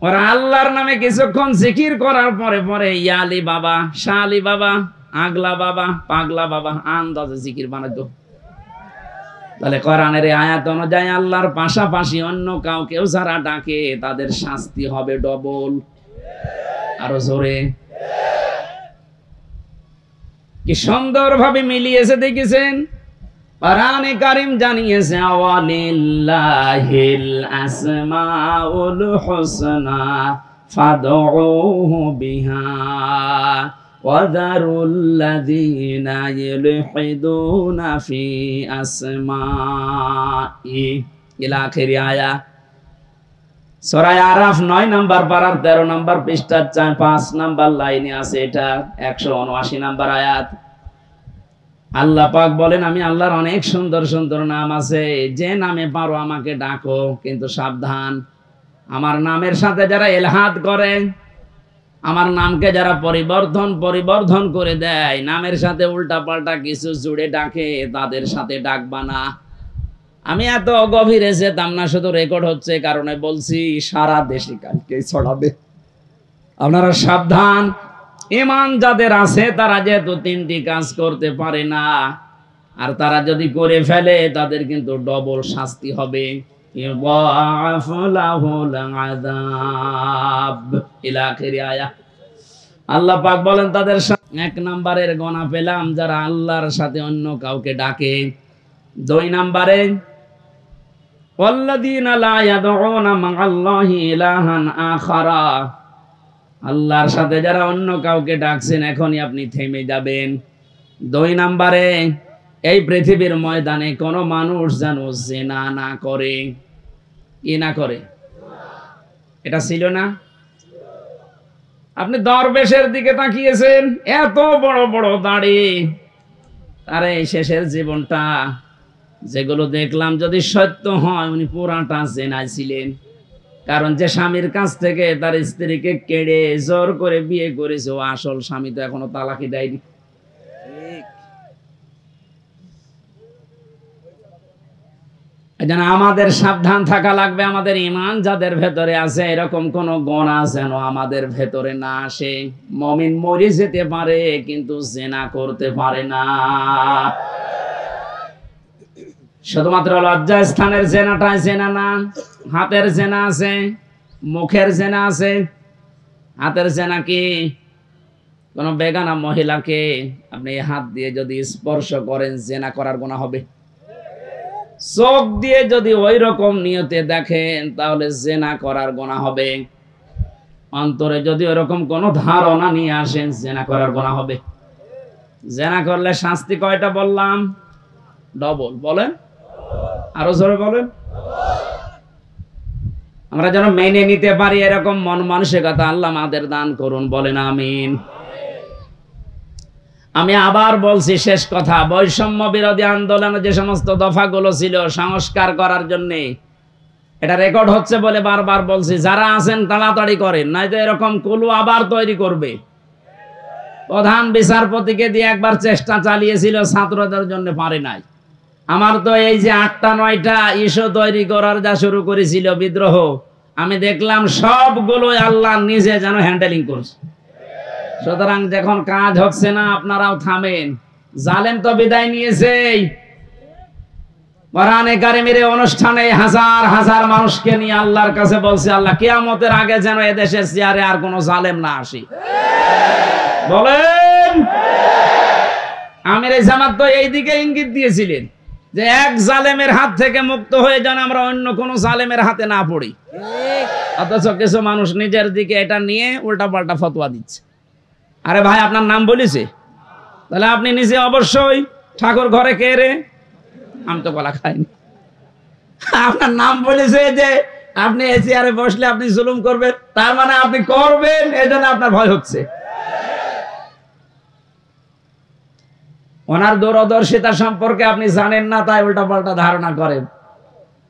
ওরা আল্লাহর নামে কিছুক্ষণ জিকির করার পরে পরে ইয়ালি বাবা, শালি বাবা, আগলা বাবা, পাগলা বাবা আন্দাজে জিকির বানাতো। তাহলে কোরআনের আয়াত অনুযায়ী আল্লাহর পাশাপাশি অন্য কাউকেও যারা ডাকে তাদের শাস্তি হবে ডবল। আরো জোরে। কি সুন্দরভাবে মিলিয়েছে দেখেছেন। কোরআনে কারীম জানিয়েছে ওয়ালিল্লাহিল আসমাউল হুসনা ফাদউহু বিহা ওয়াদারুল্লাযীনা ইলহিদুনা ফি আসমাই ইলা আখির আয়া। সূরা আরাফ 9 নাম্বার পারার 13 নাম্বার পৃষ্ঠা 5 নাম্বার লাইনে আছে, এটা 179 নাম্বার আয়াত। আল্লাহ পাক বলেন আমি আল্লাহর অনেক সুন্দর সুন্দর নাম আছে, যে নামে পারো আমাকে ডাকো, কিন্তু সাবধান, আমার নামের সাথে যারা ইলহাদ করে, আমার নামকে যারা পরিবর্ধন করে দেয়, নামের সাথে উল্টা পাল্টা কিছু জুড়ে ডাকে, তাদের সাথে ডাকবা না। আমি এত গভীরে যেতাম না, শুধু রেকর্ড হচ্ছে কারণে বলছি, সারা দেশে কালকে ছড়াবে। আপনারা সাবধান। ঈমান যাদের আছে তারা যেহেতু তিনটি কাজ করতে পারে না, আর তারা যদি করে ফেলে তাদের কিন্তু ডবল শাস্তি হবে। আল্লাহ পাক বলেন তাদের 1 নাম্বারের গোনা পেলাম যারা আল্লাহর সাথে অন্য কাউকে ডাকে। 2 নাম্বারে ওয়াল্লাযীনা লা ইয়াদউনা মা'আল্লাহি ইলাহান আখারা, আল্লাহর সাথে যারা অন্য কাউকে ডাকছেন এখনই আপনি থেমে যাবেন। 2 নাম্বারে এই পৃথিবীর ময়দানে কোন মানুষ যেন জিনা না করে। কি না করে? এটা ছিল না? আপনি দরবেশের দিকে তাকিয়েছেন, এত বড় বড় দাড়ি, আরে শেষের জীবনটা যেগুলো দেখলাম যদি সত্য হয় উনি পুরাটা জিনায় ছিলেন। কারণ যে স্বামীর কাছ থেকে তার স্ত্রীকে কেড়ে জোর করে বিয়ে করেছে, ও আসল স্বামী তো এখনো তালাকি দেয়নি। আমাদের সাবধান থাকা লাগবে। আমাদের ঈমান যাদের ভেতরে আছে এরকম কোন গুনাহ যেন আমাদের ভেতরে না আসে। মুমিন মরে যেতে পারে কিন্তু জিনা করতে পারে না। শুধুমাত্র লজ্জা স্থানের জেনাটাই জেনা না, হাতের জেনা আছে, মুখের জেনা আছে। হাতের জেনা কি? কোন বেগানা মহিলাকে আপনি হাত দিয়ে যদি স্পর্শ করেন জেনা করার গুনাহ হবে। চোখ দিয়ে যদি ওই রকম নিয়তে দেখেন তাহলে জেনা করার গুনাহ হবে। অন্তরে যদি ওরকম কোন ধারণা নিয়ে আসেন জেনা করার গুনাহ হবে। জেনা করলে শাস্তি কয়টা বললাম? ডবল। বলেন, আরো জোরে বলেন। আমরা যেন মেনে নিতে পারি এরকম মন মানসিকতা আল্লাহ আমাদের দান করুন। বলেন আমিন। আমি আবার বলছি শেষ কথা, বৈষম্য বিরোধী আন্দোলনে যে সমস্ত দফাগুলো ছিল সংস্কার করার জন্য, এটা রেকর্ড হচ্ছে বলে বারবার বলছি, যারা আছেন তাড়াতাড়ি করেন, নয়তো এরকম কুলু আবার তৈরি করবে। প্রধান বিচারপতিকে দিয়ে একবার চেষ্টা চালিয়েছিল, ছাত্রদের জন্য পারে নাই। আমার তো এই যে 8টা 9টা ইস্যু তৈরি করার যা শুরু করেছিল বিদ্রোহ, আমি দেখলাম সবগুলো আল্লাহ নিজে যেন হ্যান্ডেলিং করছে। সুতরাং যখন কাজ হচ্ছে না আপনারাও থামেন। জালেম তো বিদায় নিয়েছে। কোরআনে কারিমের অনুষ্ঠানে হাজার হাজার মানুষকে নিয়ে আল্লাহর কাছে বলছে, আল্লাহ কিয়ামতের আগে যেন এদেশের চেয়ারে আর কোনো জালেম না আসে। বলেন, আমির জামাত তো এই দিকে ইঙ্গিত দিয়েছিলেন যে এক জালেমের হাত থেকে মুক্ত হয়ে যেন আমরা অন্য কোনো জালেমের হাতে না পড়ি। অথচ কিছু মানুষ নিজের দিকে এটা নিয়ে উল্টা পাল্টা ফতোয়া দিচ্ছে। আরে ভাই, আপনার নাম বলেছে, তাহলে আপনি নিজে অবশ্যই ঠাকুর ঘরে কে রে, আমি তো কলা খাইনি। আপনার নাম বলেছে যে আপনি এই চেয়ারে বসলে আপনি জুলুম করবেন, তার মানে আপনি করবেন, এই জন্য আপনার ভয় হচ্ছে। ওনার দূরদর্শিতা সম্পর্কে আপনি জানেন না, তাই উল্টা পাল্টা ধারণা করেন।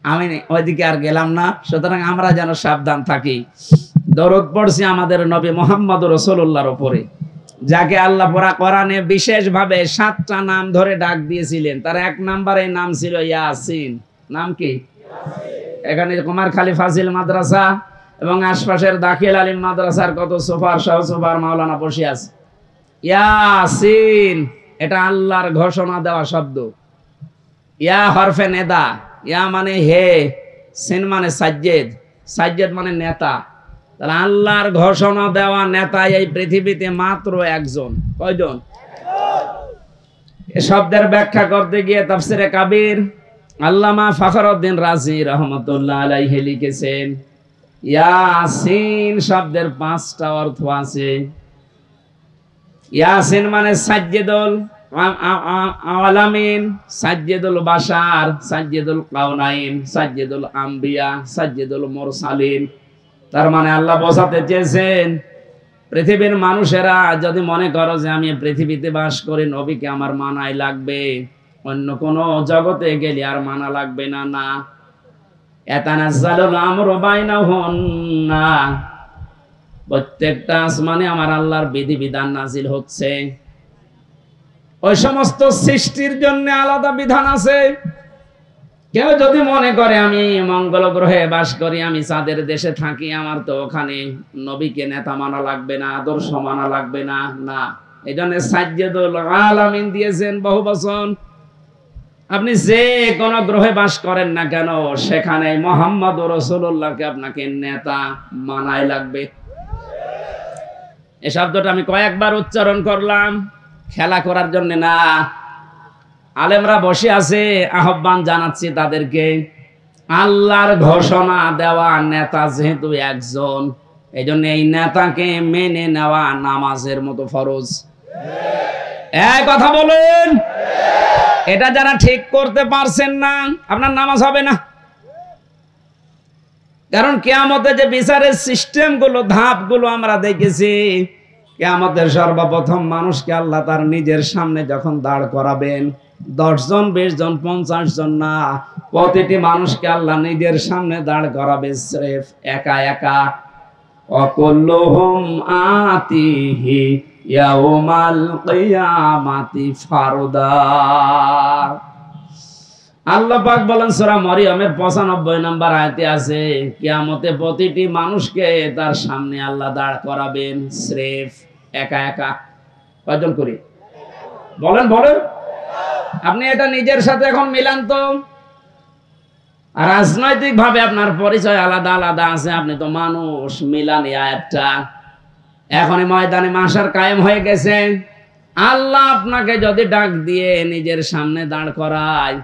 আমি ওইদিকে আর গেলাম না। সুতরাং আমরা যেন সাবধান থাকি। দরুদ পড়ছি আমাদের নবী মুহাম্মদ রাসূলুল্লাহর উপরে, যাকে আল্লাহ কোরআনে বিশেষভাবে 7টা নাম ধরে ডাক দিয়েছিলেন। তার 1 নম্বরে নাম ছিল ইয়াসিন। নাম কি? এখানে কুমারখালী ফাজিল মাদ্রাসা এবং আশপাশের দাখিল আলিম মাদ্রাসার কত সুপার সহ সুপার মাওলানা বসে আছে। ইয়াসিন এটা আল্লাহর ঘোষণা দেওয়া শব্দ। ইয়া হরফে নেদা, ইয়া মানে হে, সিন মানে সাজ্জেদ, সাজ্জেদ মানে নেতা। তাহলে আল্লাহর ঘোষণা দেওয়া নেতা এই পৃথিবীতে মাত্র একজন। কয়জন? এ শব্দের ব্যাখ্যা করতে গিয়ে তাফসিরে কাবির আল্লামা ফখরউদ্দিন রাজি রহমাতুল্লাহ আলাইহি লিখেছেন, ইয়াসিন শব্দের 5টা অর্থ আছে। ইয়াসিন মানে সাজ্জেদুল আলামিন, সাজ্জেদুল বাশার, সাজ্জেদুল কাউনাইন, সাজ্জেদুল আম্বিয়া, সাজ্জেদুল মুরসালিন। তার মানে আল্লাহ বোঝাতে চেয়েছেন, পৃথিবীর মানুষেরা যদি মনে করো যে আমি পৃথিবীতে বাস করি, নবীকে আমার মানাই লাগবে, অন্য কোন জগতে গেলে আর মানা লাগবে না। না, ইয়াতানাজ্জালুল আমরু বাইনাহুন্না, প্রত্যেকটা আসমানে আমার আল্লাহর বিধিবিধান নাজিল হচ্ছে। ওই সমস্ত সৃষ্টির জন্য আলাদা বিধান আছে। কেউ যদি মনে করে আমি মঙ্গল গ্রহে বাস করি, আমি চাঁদের দেশে থাকি, আমার তো ওখানে নবীকে নেতা মানা লাগবে না, আদর্শ মানা লাগবে না। না, এই জন্য সাজ্জেদুল আলামিন দিয়েছেন বহু বচন। আপনি যে কোন গ্রহে বাস করেন না কেন, সেখানে মুহাম্মদ রাসূলুল্লাহকে আপনাকে নেতা মানাই লাগবে। এই শব্দটা আমি কয়েকবার উচ্চারণ করলাম, খেলা করার জন্য না। আলেমরা বসে আছে, আহ্বান জানাচ্ছি তাদেরকে, আল্লাহর ঘোষণা দেওয়া নেতা যেহেতু একজন, এই জন্য এই নেতাকে মেনে নেওয়া নামাজের মতো ফরজ। এই কথা বলেন, এটা যারা ঠিক করতে পারছেন না, আপনার নামাজ হবে না। কারণ কিয়ামতে যে বিচারের সিস্টেম গুলো, ধাপ গুলো আমরা দেখেছি, কিয়ামতের সর্বপ্রথম মানুষকে আল্লাহ তার নিজের সামনে যখন দাঁড় করাবেন, 10 জন 20 জন 50 জন না, প্রতিটি মানুষকে আল্লাহ নিজের সামনে দাঁড় করাবে স্রেফ একা একা। অকুল্লুহুম আতিহি ইয়াউমাল কিয়ামাতি ফারদা। আল্লাহ পাক বলেন সূরা মরিয়মের 95 নম্বর আয়াতে আছে, কিয়ামতে প্রতিটি মানুষকে তার সামনে আল্লাহ দাঁড় করাবেন স্রেফ একা একা। কয়জন করে? বলেন বলেন। আপনি এটা নিজের সাথে এখন মিলান তো। রাজনৈতিক ভাবে আপনার পরিচয় আলাদা আলাদা আছে, আপনি তো মানুষ, মিলান এই আয়াতটা। এখনই ময়দানে মাশার কায়েম হয়ে গেছে। আল্লাহ আপনাকে যদি ডাক দিয়ে নিজের সামনে দাঁড় করায়,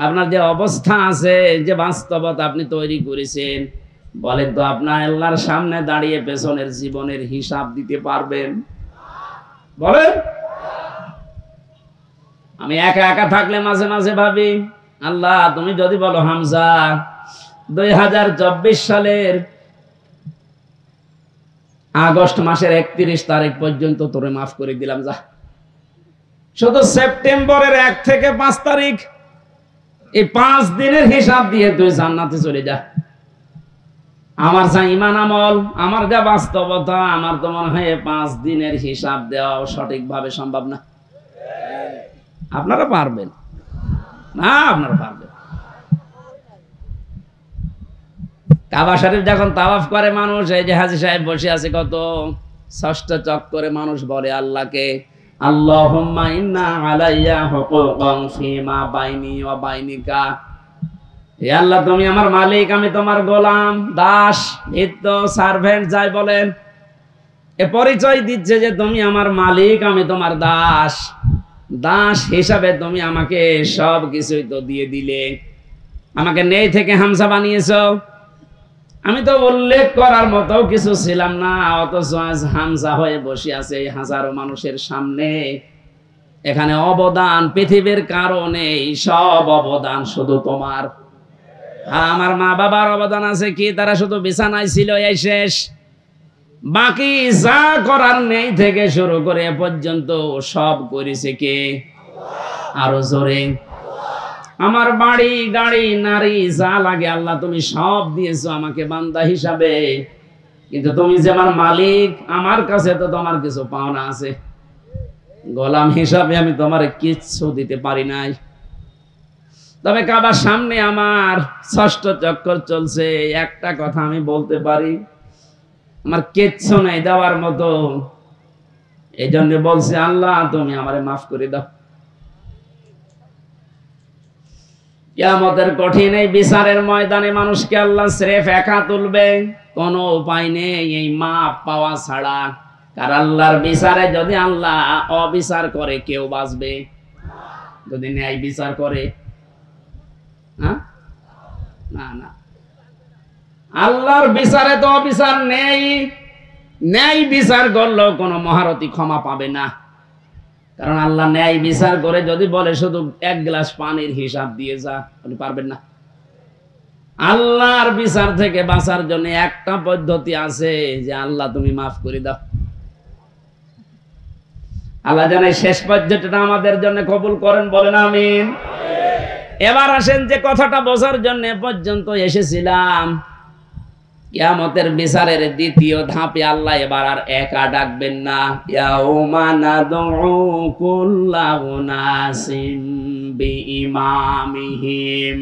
আপনার যে অবস্থা আছে, যে বাস্তবতা আপনি তৈরি করেছেন, বলেন তো আপনার আল্লাহর সামনে দাঁড়িয়ে পেছনের জীবনের হিসাব দিতে পারবেন? বলেন। আমি একা একা থাকলে মাঝে মাঝে ভাবি, আল্লাহ তুমি যদি বলো হামজা 2024 সালের আগস্ট মাসের 31 তারিখ পর্যন্ত তোরে মাফ করে দিলাম, যা শুধু সেপ্টেম্বরের 1 থেকে 5 তারিখ, এই 5 দিনের হিসাব দিয়ে তুই জান্নাতে চলে যা। আমার যা ইমান আমল, আমার যা বাস্তবতা, আমার তো মনে হয় 5 দিনের হিসাব দেওয়া সঠিকভাবে সম্ভব না। আপনারা পারবেন না? আপনারা পারবেন? কাবা শরীফ যখন তাওয়াফ করে মানুষ, এই যে হাজী সাহেব বসে আছে, কত 6টা চক্করে মানুষ বলে আল্লাহকে, আল্লাহুম্মা ইন্না আলাইয়া হুকুকান ফীমা বাইনি ওয়া বাইনিকা। হে আল্লাহ, তুমি আমার মালিক, আমি তোমার গোলাম, দাস, ভৃত্য, সার্ভেন্ট যাই বলেন, এ পরিচয় দিচ্ছে যে তুমি আমার মালিক, আমি তোমার দাস। দাস হিসাবে তুমি আমাকে সব কিছুই তো দিয়ে দিলে, আমাকে নেই থেকে হামজা বানিয়েছো। আমি তো উল্লেখ করার মতো কিছু ছিলাম না, অথচ আজ হামজা হয়ে বসে আছে হাজারো মানুষের সামনে। এখানে অবদান পৃথিবীর কারণে, সব অবদান শুধু তোমার। আমার মা বাবার অবদান আছে কি? তারা শুধু বিছানায় ছিল, এই শেষ। বাকি যা করার নেই থেকে শুরু করে এ পর্যন্ত সব করেছে কে? আরো জোরে। আমার বাড়ি, গাড়ি, নারী যা লাগে আল্লাহ তুমি সব দিয়েছো আমাকে বান্দা হিসাবে, কিন্তু তুমি যে আমার মালিক, আমার কাছে তো তোমার কিছু পাওনা আছে। গোলাম হিসাবে আমি তোমার কিচ্ছু দিতে পারি নাই। তবে কাবার সামনে আমার 6ষ্ট চক্কর চলছে, একটা কথা আমি বলতে পারি, আমার কিচ্ছু নাই দেওয়ার মতো। এই জন্য বলছে আল্লাহ তুমি আমারে মাফ করে দাও। কিয়ামতের কঠিন এই বিচারের ময়দানে মানুষকে আল্লাহ স্রেফ একা তুলবে, কোনো উপায় নেই এই মাপ পাওয়া ছাড়া। কারণ আল্লাহর বিচারে যদি আল্লাহ অবিচার করে কেউ বাঁচবে? যদি ন্যায় বিচার করে, না না, আল্লাহর বিচারে তো অবিচার নেই। ন্যায় বিচার করলেও কোনো মহারথী ক্ষমা পাবে না। কারণ আল্লাহ ন্যায় বিচার করে যদি বলে শুধু 1 গ্লাস পানির হিসাব দিয়ে যা, আপনি পারবেন না। আল্লাহর বিচার থেকে বাঁচার জন্য একটা পদ্ধতি আছে, যে আল্লাহ তুমি মাফ করে দাও। আল্লাহ জানে শেষ পর্যন্তটা আমাদের জন্য কবুল করেন, বলেন আমিন। এবার আসেন যে কথাটা বোঝার জন্য পর্যন্ত এসেছিলাম, কিয়ামতের বিচারের দ্বিতীয় ধাপে আল্লাহ এবার আর একা ডাকবেন না। ইয়াউমা নাদউ কুল্লা উনাসিম বিইমামিহিম।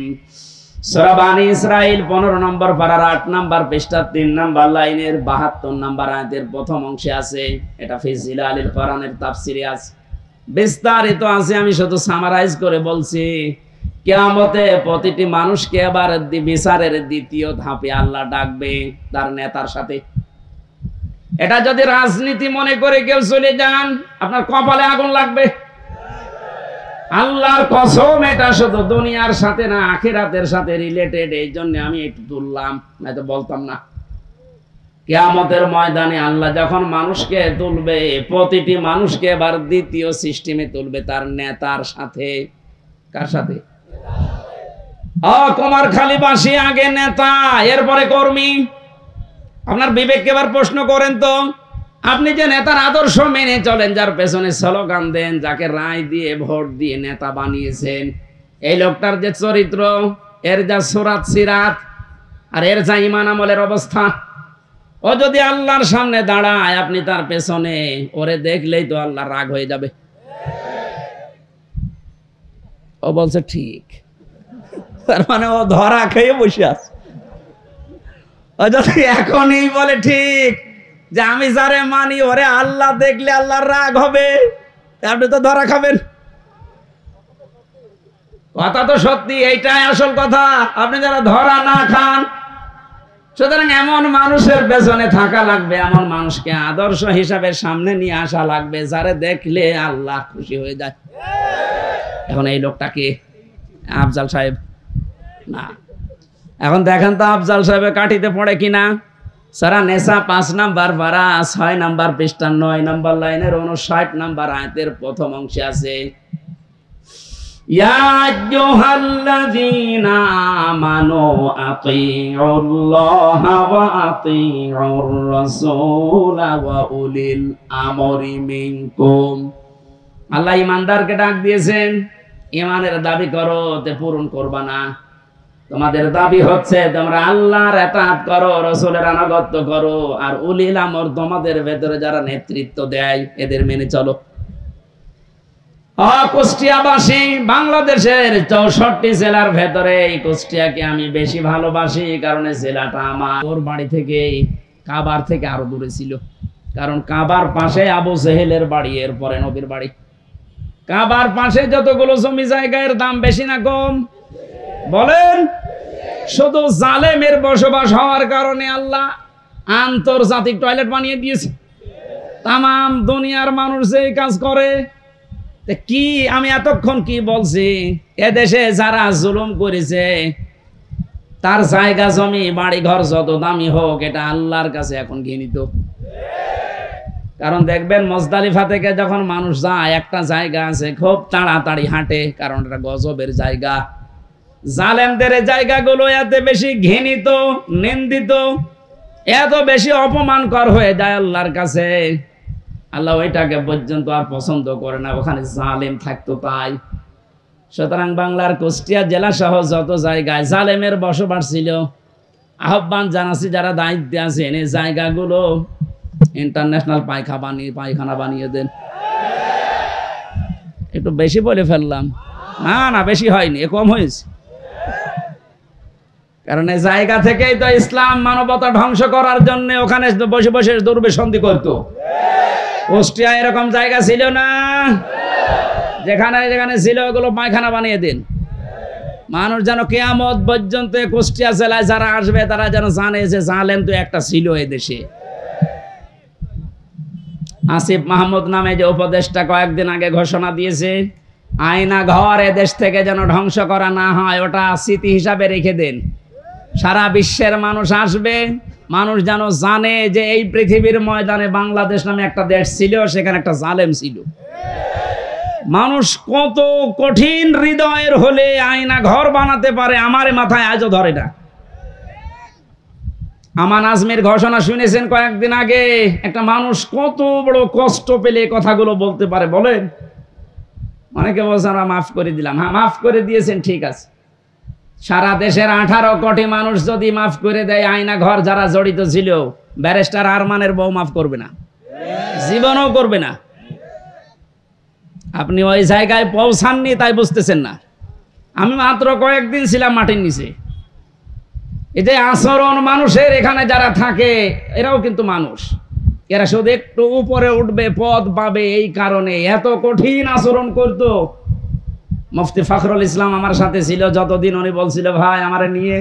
সূরা বানী ইসরাঈল 15 নম্বর পারার 8 নম্বর পৃষ্ঠা 3 নম্বর লাইনের 72 নম্বর আয়াতের প্রথম অংশে আছে। এটা ফি জিলালিল কোরআনের তাফসিরে আছে, বিস্তারিত আছে। আমি শুধু সামারাইজ করে বলছি। কিয়ামতে প্রতিটি মানুষকে আবার বিচারের দ্বিতীয় ধাপে আল্লাহ ডাকবে তার নেতার সাথে। এটা যদি রাজনীতি মনে করে কেউ চলে যান, আপনার কপালে আগুন লাগবে। আল্লাহর কসম, এটা শুধু দুনিয়ার সাথে না, আখিরাতের সাথে রিলেটেড। এই জন্য আমি একটু তুললাম, নয়তো বলতাম না। কিয়ামতের ময়দানে আল্লাহ যখন মানুষকে তুলবে, প্রতিটি মানুষকে এবার দ্বিতীয় সিস্টেমে তুলবে তার নেতার সাথে। কার সাথে? কুমারখালীবাসী আগে নেতা, এরপরে কর্মী। আপনার বিবেককে এবার প্রশ্ন করেন তো, আপনি যে নেতার আদর্শ মেনে চলেন, যার পেছনে স্লোগান দেন, যাকে রায় দিয়ে ভোট দিয়ে নেতা বানিয়েছেন, এই লোকটার যে চরিত্র, এর যা সুরাত সিরাত, আর এর যা ঈমান আমলের অবস্থা, ও যদি আল্লাহর সামনে দাঁড়ায়, আপনি তার পেছনে, ওরে দেখলেই তো আল্লাহ রাগ হয়ে যাবে। ও বলছে ঠিক, তার মানে ও ধরা খেয়ে বসে আছে। ও যদি এখনই বলে ঠিক যে আমি যারে মানি ওরে আল্লাহ দেখলে আল্লাহর রাগ হবে, আপনি তো ধরা খাবেন। কথা তো সত্যি, এইটাই আসল কথা। আপনি যারা ধরা না খান, সুতরাং এমন মানুষের পেছনে থাকা লাগবে, এমন মানুষকে আদর্শ হিসাবে সামনে নিয়ে আসা লাগবে, যারে দেখলে আল্লাহ খুশি হয়ে যায়। এখন এই লোকটাকে আফজাল সাহেব না। এখন দেখেন তো আফজাল সাহেবের কাঠিতে পড়ে কিনা। সূরা নেসা 5 নাম্বার পারা 6 নাম্বার পৃষ্ঠা 9 নাম্বার লাইনের 59 নাম্বার আয়াতের প্রথম অংশে আছে, ইয়া আইয়ুহাল্লাযীনা আমানু আতিউল্লাহা ওয়া আতিউর রাসূলা ওয়া উলিল আমরি মিনকুম। আল্লাহ ইমানদারকে ডাক দিয়েছেন, ইমানের দাবি করো তে পূরণ করবা না। তোমাদের দাবি হচ্ছে তোমরা আল্লাহর ইতাআত করো, রাসূলের আনুগত্য করো, আর উলিল আমর তোমাদের ভেতরে যারা নেতৃত্ব দেয় এদের মেনে চলো। কুষ্টিয়াবাসী, বাংলাদেশের 64 জেলার ভেতরে এই কুষ্টিয়াকে আমি বেশি ভালোবাসি, কারণ এই জেলাটা আমার ওর বাড়ি থেকে কাবার থেকে আরো দূরে ছিল। কারণ কাবার পাশে আবু জেহেলের বাড়ি, এরপরে নবীর বাড়ি। কাবার পাশে যতগুলো জমি জায়গার দাম বেশি না কম বলেন? শুধু জালেমের বসবাস হওয়ার কারণে আল্লাহ আন্তর্জাতিক টয়লেট বানিয়ে দিয়েছে। তামাম দুনিয়ার মানুষ এই কাজ করে। কি আমি এতক্ষণ কি বলছি? এদেশে যারা জুলুম করেছে তার জায়গা জমি বাড়ি ঘর যত দামি হোক, এটা আল্লাহর কাছে এখন ঘৃণিত। কারণ দেখবেন মুজদালিফা থেকে যখন মানুষ যায়, একটা জায়গা আছে খুব তাড়াতাড়ি হাঁটে, কারণ এটা গজবের জায়গা। জালেমদের জায়গাগুলো এত বেশি ঘৃণিত, নিন্দিত, এত বেশি অপমানকর হয়ে যায় আল্লাহর কাছে, আল্লাহ ওইটাকে পর্যন্ত আর পছন্দ করে না, ওখানে জালেম থাকতো তাই। সুতরাং বাংলার কুষ্টিয়া জেলা সহ যত জায়গায় জালেমের বসবাস ছিল, আহ্বান জানাচ্ছি যারা দায়িত্বে আছেন এই জায়গাগুলো ইন্টারন্যাশনাল পায়খানা বানিয়ে দেন। একটু বেশি বলে ফেললাম? না না, বেশি হয়নি, কম হয়েছে। কারণ এই জায়গা থেকেই তো ইসলাম মানবতা ধ্বংস করার জন্য ওখানে বসে বসে দুর্বিসন্ধি করতো। কুষ্টিয়া এরকম জায়গা ছিল না, যেখানে যেখানে ছিল ওগুলো পায়খানা বানিয়ে দিন। মানুষ যেন কিয়ামত পর্যন্ত কুষ্টিয়া জেলায় যারা আসবে তারা যেন জানে যে জালেম তো একটা ছিল এই দেশে। আসিফ মাহমুদ নামে যে উপদেষ্টা কয়েকদিন আগে ঘোষণা দিয়েছে, আয়না ঘর এদেশ থেকে যেন ধ্বংস করা না হয়, ওটা স্মৃতি হিসাবে রেখে দেন। সারা বিশ্বের মানুষ আসবে, মানুষ যেন জানে যে এই পৃথিবীর ময়দানে বাংলাদেশ নামে একটা দেশ ছিল, সেখানে একটা জালেম ছিল। মানুষ কত কঠিন হৃদয়ের হলে আয়না ঘর বানাতে পারে, আমার মাথায় আজও ধরে না। আমান আজমির ঘোষণা শুনেছেন কয়েকদিন আগে, একটা মানুষ কত বড় কষ্ট পেলে কথাগুলো বলতে পারে বলেন? অনেকে বলছেন আমরা মাফ করে দিলাম। হ্যাঁ, মাফ করে দিয়েছেন, ঠিক আছে। সারা দেশের 18 কোটি মানুষ যদি মাফ করে দেয়, আয়না ঘর যারা জড়িত ছিল, ব্যারিস্টার আরমানের বউ মাফ করবে না, জীবনও করবে না। আপনি ওই জায়গায় পৌঁছাননি তাই বুঝতেছেন না। আমি মাত্র কয়েকদিন ছিলাম মাটির নিচে। এই যে আচরণ মানুষের এখানে যারা থাকে এরাও কিন্তু মানুষ, এরা শুধু একটু উপরে উঠবে, পদ পাবে, এই কারণে এত কঠিন আচরণ করতো। মুফতি ফখরুল ইসলাম আমার সাথে ছিল যতদিন, উনি বলছিল ভাই আমারে নিয়ে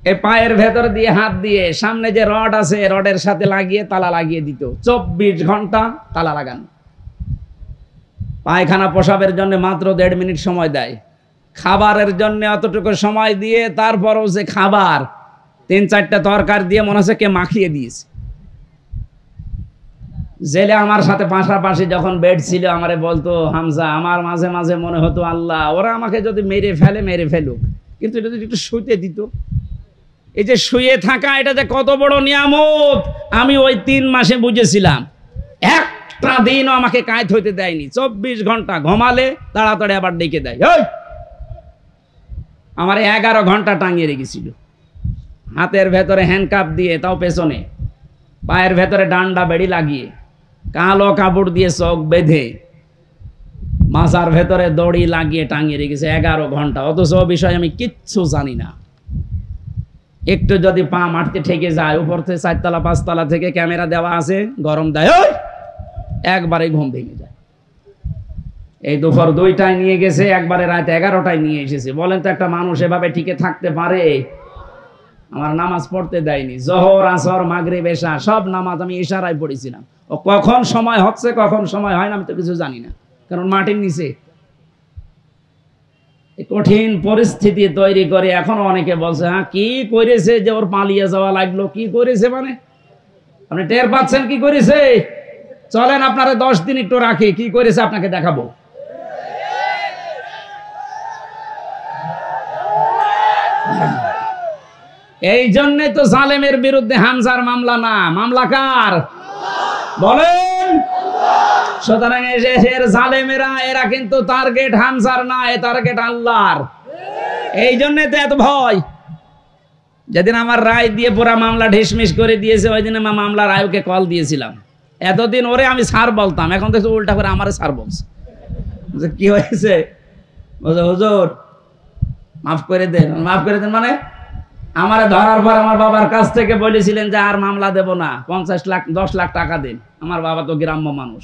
এই পায়ের ভেতর দিয়ে হাত দিয়ে সামনে যে রড আছে রডের সাথে লাগিয়ে তালা লাগিয়ে দিত, 24 ঘন্টা তালা লাগানো। পায়খানা পোশাবের জন্য মাত্র 1.5 মিনিট সময় দেয়, খাবারের জন্য অতটুকু সময় দিয়ে তারপরও যে খাবার 3-4টা তরকারি দিয়ে মনে হচ্ছে কে মাখিয়ে দিয়েছে। জেলে আমার সাথে পাশাপাশি যখন বেড ছিল আমারে বলতো, হামজা আমার মাঝে মাঝে মনে হতো আল্লাহ ওরা আমাকে যদি মেরে ফেলে মেরে ফেলুক, কিন্তু এটা যদি একটু শুতে দিত। এই যে শুয়ে থাকা, এটা যে কত বড় নিয়ামত আমি ওই 3 মাসে বুঝেছিলাম। একটা দিনও আমাকে কায়ত হইতে দেয়নি, 24 ঘন্টা ঘুমালে তাড়াতাড়ি আবার ডেকে দেয়। আমার 11 ঘন্টা টাঙিয়ে রেখেছিল, হাতের ভেতরে হ্যান্ডকাপ দিয়ে, তাও পেছনে, পায়ের ভেতরে ডান্ডা বেড়ি লাগিয়ে, কালো কাপড় দিয়ে চোখ বেঁধে, মাজার ভেতরে দড়ি লাগিয়ে টাঙিয়ে রেখেছে 11 ঘন্টা। অথচ বিষয় আমি কিচ্ছু জানি না। একটু যদি পা মারতে ঠেকে যায়, উপর থেকে 4 তলা 5 তলা থেকে ক্যামেরা দেওয়া আছে, গরম দেয়, একবারে ঘুম ভেঙে যায়। এই দুপুর 2টায় নিয়ে গেছে, একবারে রাত 11টায় নিয়ে এসেছে। বলেন তো একটা মানুষ এভাবে টিকে থাকতে পারে? আমার নামাজ পড়তে দেয়নি, জোহর আসর মাগরিব এশা সব নামাজ আমি ইশারায় পড়েছিলাম। ও কখন সময় হচ্ছে কখন সময় হয় না আমি তো কিছু জানি না, কারণ মাটির নিচে কঠিন পরিস্থিতি তৈরি করে। এখনো অনেকে বলছে হ্যাঁ কি করেছে যে ওর পালিয়ে যাওয়া লাগলো। কি করেছে মানে আপনি টের পাচ্ছেন কি করেছে? চলেন আপনারা 10 দিন একটু রাখি, কি করেছে আপনাকে দেখাবো। এই জন্য তো জালেমের বিরুদ্ধে হামজার মামলা না, মামলা কার বলেন? সুতরাং এর জালেমেরা এরা কিন্তু টার্গেট হামজার না, এ টার্গেট আল্লাহর। এই জন্য তো এত ভয়। যেদিন আমার রায় দিয়ে পুরা মামলা ঢিসমিস করে দিয়েছে, ওই দিন মামলার আয়োগকে কল দিয়েছিলাম। এতদিন ওরে আমি স্যার বলতাম, এখন তো উল্টা করে আমারে স্যার বলছে। কি হয়েছে? বলছে হুজুর মাফ করে দেন। মাফ করে দেন মানে? আমারে ধরার পর আমার বাবার কাছ থেকে বলেছিলেন যে আর মামলা দেব না, 50 লাখ 10 লাখ টাকা দিন। আমার বাবা তো গ্রাম্য মানুষ,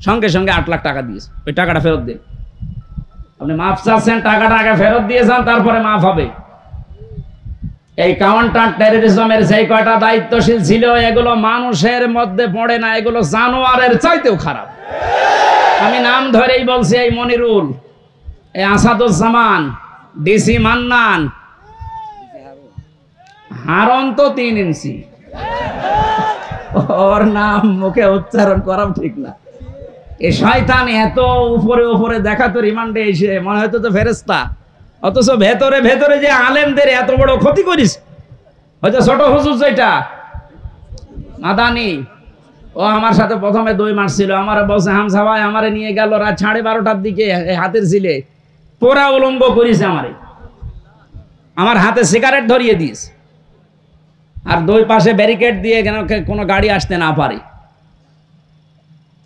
সঙ্গে সঙ্গে 8 লাখ টাকা দিয়েছে। ওই টাকাটা ফেরত দিন। আপনি মাফ চাচ্ছেন, টাকাটা আগে ফেরত দিয়ে যান, তারপরে মাফ হবে। এই কাউন্টার টেররিজমের যে কয়টা দায়িত্বশীল ছিল, এগুলো মানুষের মধ্যে পড়ে না, এগুলো জানোয়ারের চাইতেও খারাপ। আমি নাম ধরেই বলছি, এই মনিরুল, এই আসাদুজ্জামান, ডিসি মান্নান, হারন তো 3 ইঞ্চি, ওর নাম মুখে উচ্চারণ করাও ঠিক না। এই শয়তান এত উপরে উপরে দেখাতো, রিমান্ডে এসে মনে হয়তো তো ফেরেশতা, অথচ ভেতরে ভেতরে যে আলেমদের এত বড় ক্ষতি করিস। হয়তো ছোট হুজুর যেটা মাদানি, ও আমার সাথে প্রথমে 2 মাস ছিল। আমার বলছে হামজা ভাই আমারে নিয়ে গেল রাত 12:30টার দিকে হাতের ছিলে পোড়া উলঙ্গ করিস, আমার হাতে সিগারেট ধরিয়ে দিস, আর 2 পাশে ব্যারিকেড দিয়ে কেন কোনো গাড়ি আসতে না পারে।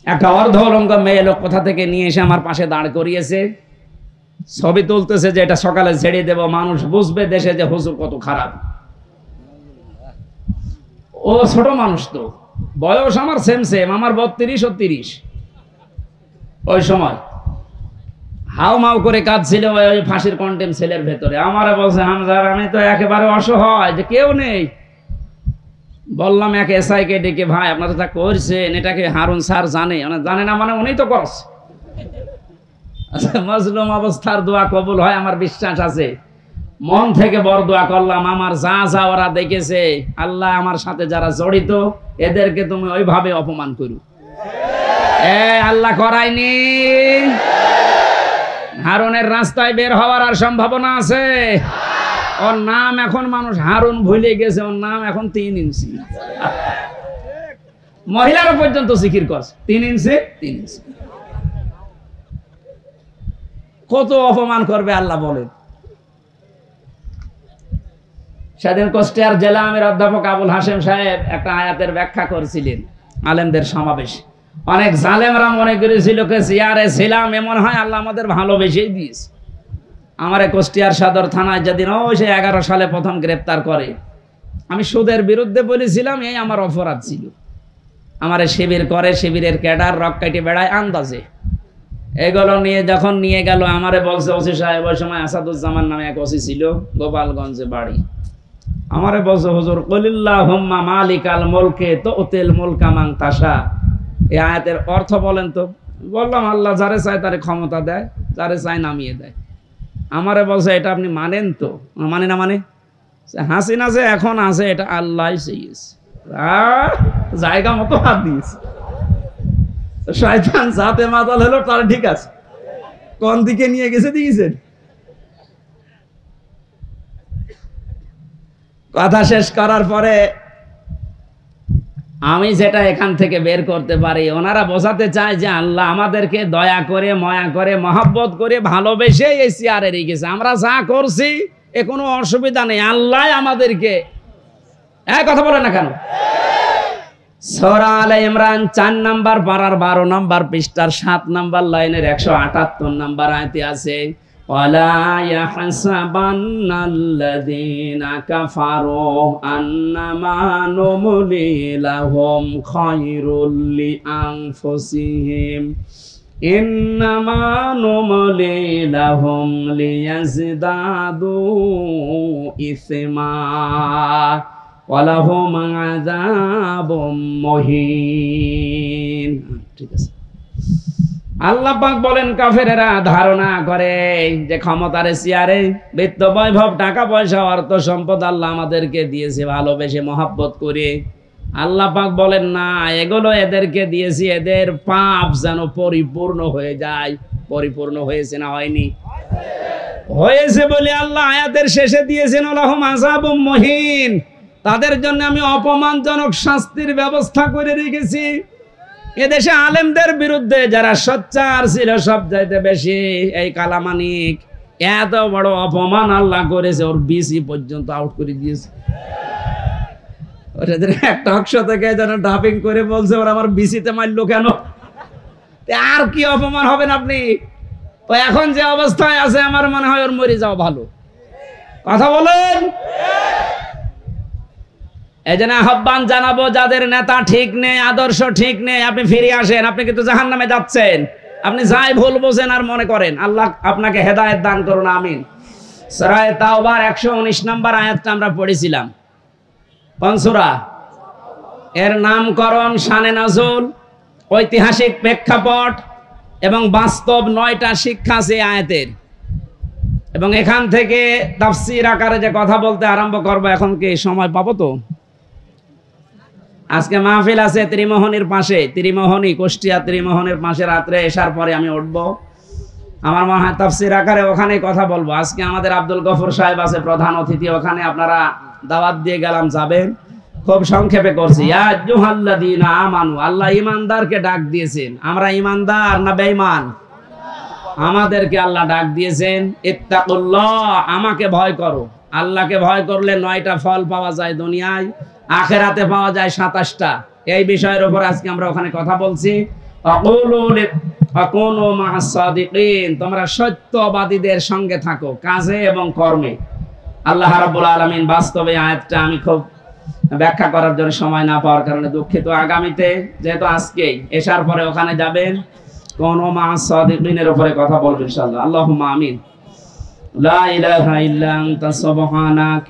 একটা অর্ধ উলঙ্গ মেয়ে লোক কোথা থেকে নিয়ে এসে আমার পাশে দাঁড় করিয়েছে, ছবি তুলতেছে যে এটা সকালে ছেড়ে দেব, মানুষ বুঝবে দেশে যে হুজুর কত খারাপ। ও ছোট মানুষ, তো বয়স আমার সেম সেম, আমার 32 ও 30। ওই সময় হাউ মাউ করে কাঁদছিল ওই ফাঁসির কন্টেম সেলের ভেতরে। আমারে বলছে হামজা আমি তো একেবারে অসহায়, যে কেউ নেই। বললাম এক এসআই কে ডেকে, ভাই আপনারা যা করছেন এটাকে হারুন স্যার জানে? জানে না মানে? উনি তো করছে। মজলুম অবস্থার দোয়া কবুল হয় আমার বিশ্বাস আছে। মন থেকে বড় দোয়া করলাম, আমার যা যা ওরা দেখেছে, আল্লাহ আমার সাথে যারা জড়িত এদেরকে তুমি ওইভাবে অপমান করু। আল্লাহ করায়নি। হারুনের রাস্তায় বের হওয়ার আর সম্ভাবনা আছে? ওর নাম এখন মানুষ হারুন ভুলে গেছে, ওর নাম এখন 3 ইঞ্চি। মহিলারা পর্যন্ত জিকির করছে 3 ইঞ্চি 3 ইঞ্চি। কত অপমান করবে আল্লাহ বলেন। সেদিন কুষ্টিয়ার জেলা আমির অধ্যাপক আবুল হাশেম সাহেব একটা আয়াতের ব্যাখ্যা করেছিলেন আলেমদের সমাবেশ। অনেক জালেমরা মনে করেছিল চেয়ারে ছিলাম, এমন হয় আল্লাহ আমাদের ভালোবেসেই দিয়েছে। আমারে কুষ্টিয়ার সদর থানায় যেদিন ওই সে 11 সালে প্রথম গ্রেপ্তার করে, আমি সুদের বিরুদ্ধে বলেছিলাম, এই আমার অপরাধ ছিল। আমারে শিবির করে, শিবিরের ক্যাডার রক কাটি বেড়ায় আন্দাজে। এগুলো নিয়ে যখন নিয়ে গেল, আমারে বলছে ওসি সাহেব, ওই সময় আসাদুজ্জামান নামে এক ওসি ছিল, গোপালগঞ্জে বাড়ি। আমারে বলছে হুজুর কুলিল্লাহুম্মা মালিকাল মুলকে তুতিল মুলকা মান তাশা, এই আয়াতের অর্থ বলেন তো। বললাম আল্লাহ যারে চায় তারে ক্ষমতা দেয়, যারে চায় নামিয়ে দেয়। আমারে বলছে এটা আপনি মানেন তো? মানে না মানে? হাসিনা যে এখন আছে এটা আল্লাহ চেয়েছে, জায়গা মতো হাত দিয়েছে। শয়তান যাতে মাতাল হলো তার ঠিক আছে, কোন দিকে নিয়ে গেছে দিয়েছেন। কথা শেষ করার পরে আমি যেটা এখান থেকে বের করতে পারি, ওনারা বোঝাতে চায় যে আল্লাহ আমাদেরকে দয়া করে, মায়া করে, মহব্বত করে, ভালোবেসে এই চেয়ারে রেখেছে। আমরা যা করছি এ কোনো অসুবিধা নেই, আল্লাহ আমাদেরকে। কথা বলে না কেন? সূরা আলে ইমরান 4 নাম্বার পারার 12 নাম্বার পৃষ্ঠার 7 নাম্বার লাইনের 178 নাম্বার আয়াতে আছে, ওয়ালা ইয়াহসাবান্নাল্লাযীনা কাফারু আন্নামা নুমলি লাহুম খায়রুল লিআনফুসিহিম ইন্নামা নুমলি লাহুম লিয়াজদাদু ইসমা ওয়ালাহুম আযাবুম মুহিন। ঠিক আছে। আল্লাহ পাক বলেন কাফেরেরা ধারণা করে যে ক্ষমতার চেয়ারে বিত্ত বৈভব, টাকা পয়সা, অর্থ সম্পদ আল্লাহ আমাদেরকে দিয়েছে ভালোবেসে মহব্বত করে। আল্লাহ পাক বলেন না, এগুলো এদেরকে দিয়েছি এদের পাপ যেন পরিপূর্ণ হয়ে যায়। পরিপূর্ণ হয়েছে না হয়নি? হয়েছে বলে আল্লাহ আয়াতের শেষে দিয়েছেন লাহুম আযাবুম মুহিন, তাদের জন্য আমি অপমানজনক শাস্তির ব্যবস্থা করে রেখেছি। এদেশে আলেমদের বিরুদ্ধে যারা সোচ্চার ছিল সব চাইতে বেশি এই কালামানিক, এত বড় অপমান আল্লাহ করেছে, ওর বিসি পর্যন্ত আউট করে দিয়েছে। একটা অংশ থেকে যেন ডাবিং করে বলছে ওরা আমার বিসিতে মারলো কেন, আর কি অপমান হবেন আপনি? তো এখন যে অবস্থায় আছে আমার মনে হয় ওর মরে যাওয়া ভালো। কথা বলেন। এই জন্য আহ্বান জানাবো, যাদের নেতা ঠিক নেই, আদর্শ ঠিক নেই, আপনি ফিরে আসেন। আপনি কিন্তু জাহান্নামে যাচ্ছেন। আপনি যাই ভুল বোঝেন আর মনে করেন, আল্লাহ আপনাকে হেদায়েত দান করুন, আমিন। সূরা তাওবার 119 নম্বর আয়াতটা আমরা পড়েছিলাম। কোন সূরা? এর নামকরণ, শানে নাজুল, ঐতিহাসিক প্রেক্ষাপট এবং বাস্তব 9টা শিক্ষা আছে আয়াতের। এবং এখান থেকে তাফসীর আকারে যে কথা বলতে আরম্ভ করবো, এখন কি সময় পাবো? তো আজকে মাহফিল আছে ত্রিমোহনীর পাশে, ত্রিমোহনী, কুষ্টিয়া ত্রিমোহনীর পাশে। রাত্রে এসার পরে আমি উঠবো, আমার মনে হয় তাফসীর আকারে ওখানে কথা বলবো। আজকে আমাদের আব্দুল গফর সাহেব আছে প্রধান অতিথি, ওখানে আপনারা দাওয়াত দিয়ে গেলাম, যাবেন। খুব সংক্ষেপে করছি। ইয়া আইয়ুহাল্লাযীনা আমানু, আল্লাহ ঈমানদারকে ডাক দিয়েছেন। আমরা ঈমানদার না বেঈমান? আমাদেরকে আল্লাহ ডাক দিয়েছেন, ইত্তাকুল্লাহ, আমাকে ভয় করো। আল্লাহকে ভয় করলে 9টা ফল পাওয়া যায় দুনিয়ায়, আখিরাতে পাওয়া যায় 27টা। এই বিষয়ের উপর আজকে আমরা ওখানে কথা বলছি। আকুনু মা'আস সাদিকিন, তোমরা সত্যবাদীদের সঙ্গে থাকো কাজে এবং কর্মে। আল্লাহ রাব্বুল আলামিন বাস্তবে আয়াতটা আমি খুব ব্যাখ্যা করার জন্য সময় না পাওয়ার কারণে দুঃখিত। আগামীতে যেহেতু আজকেই এশার পরে ওখানে যাবেন, কোন মা'আস সাদিকিনের উপরে কথা বলবেন ইনশাআল্লাহ। আল্লাহুম্মা আমিন। লা ইলাহা ইল্লা আনতা সুবহানাক।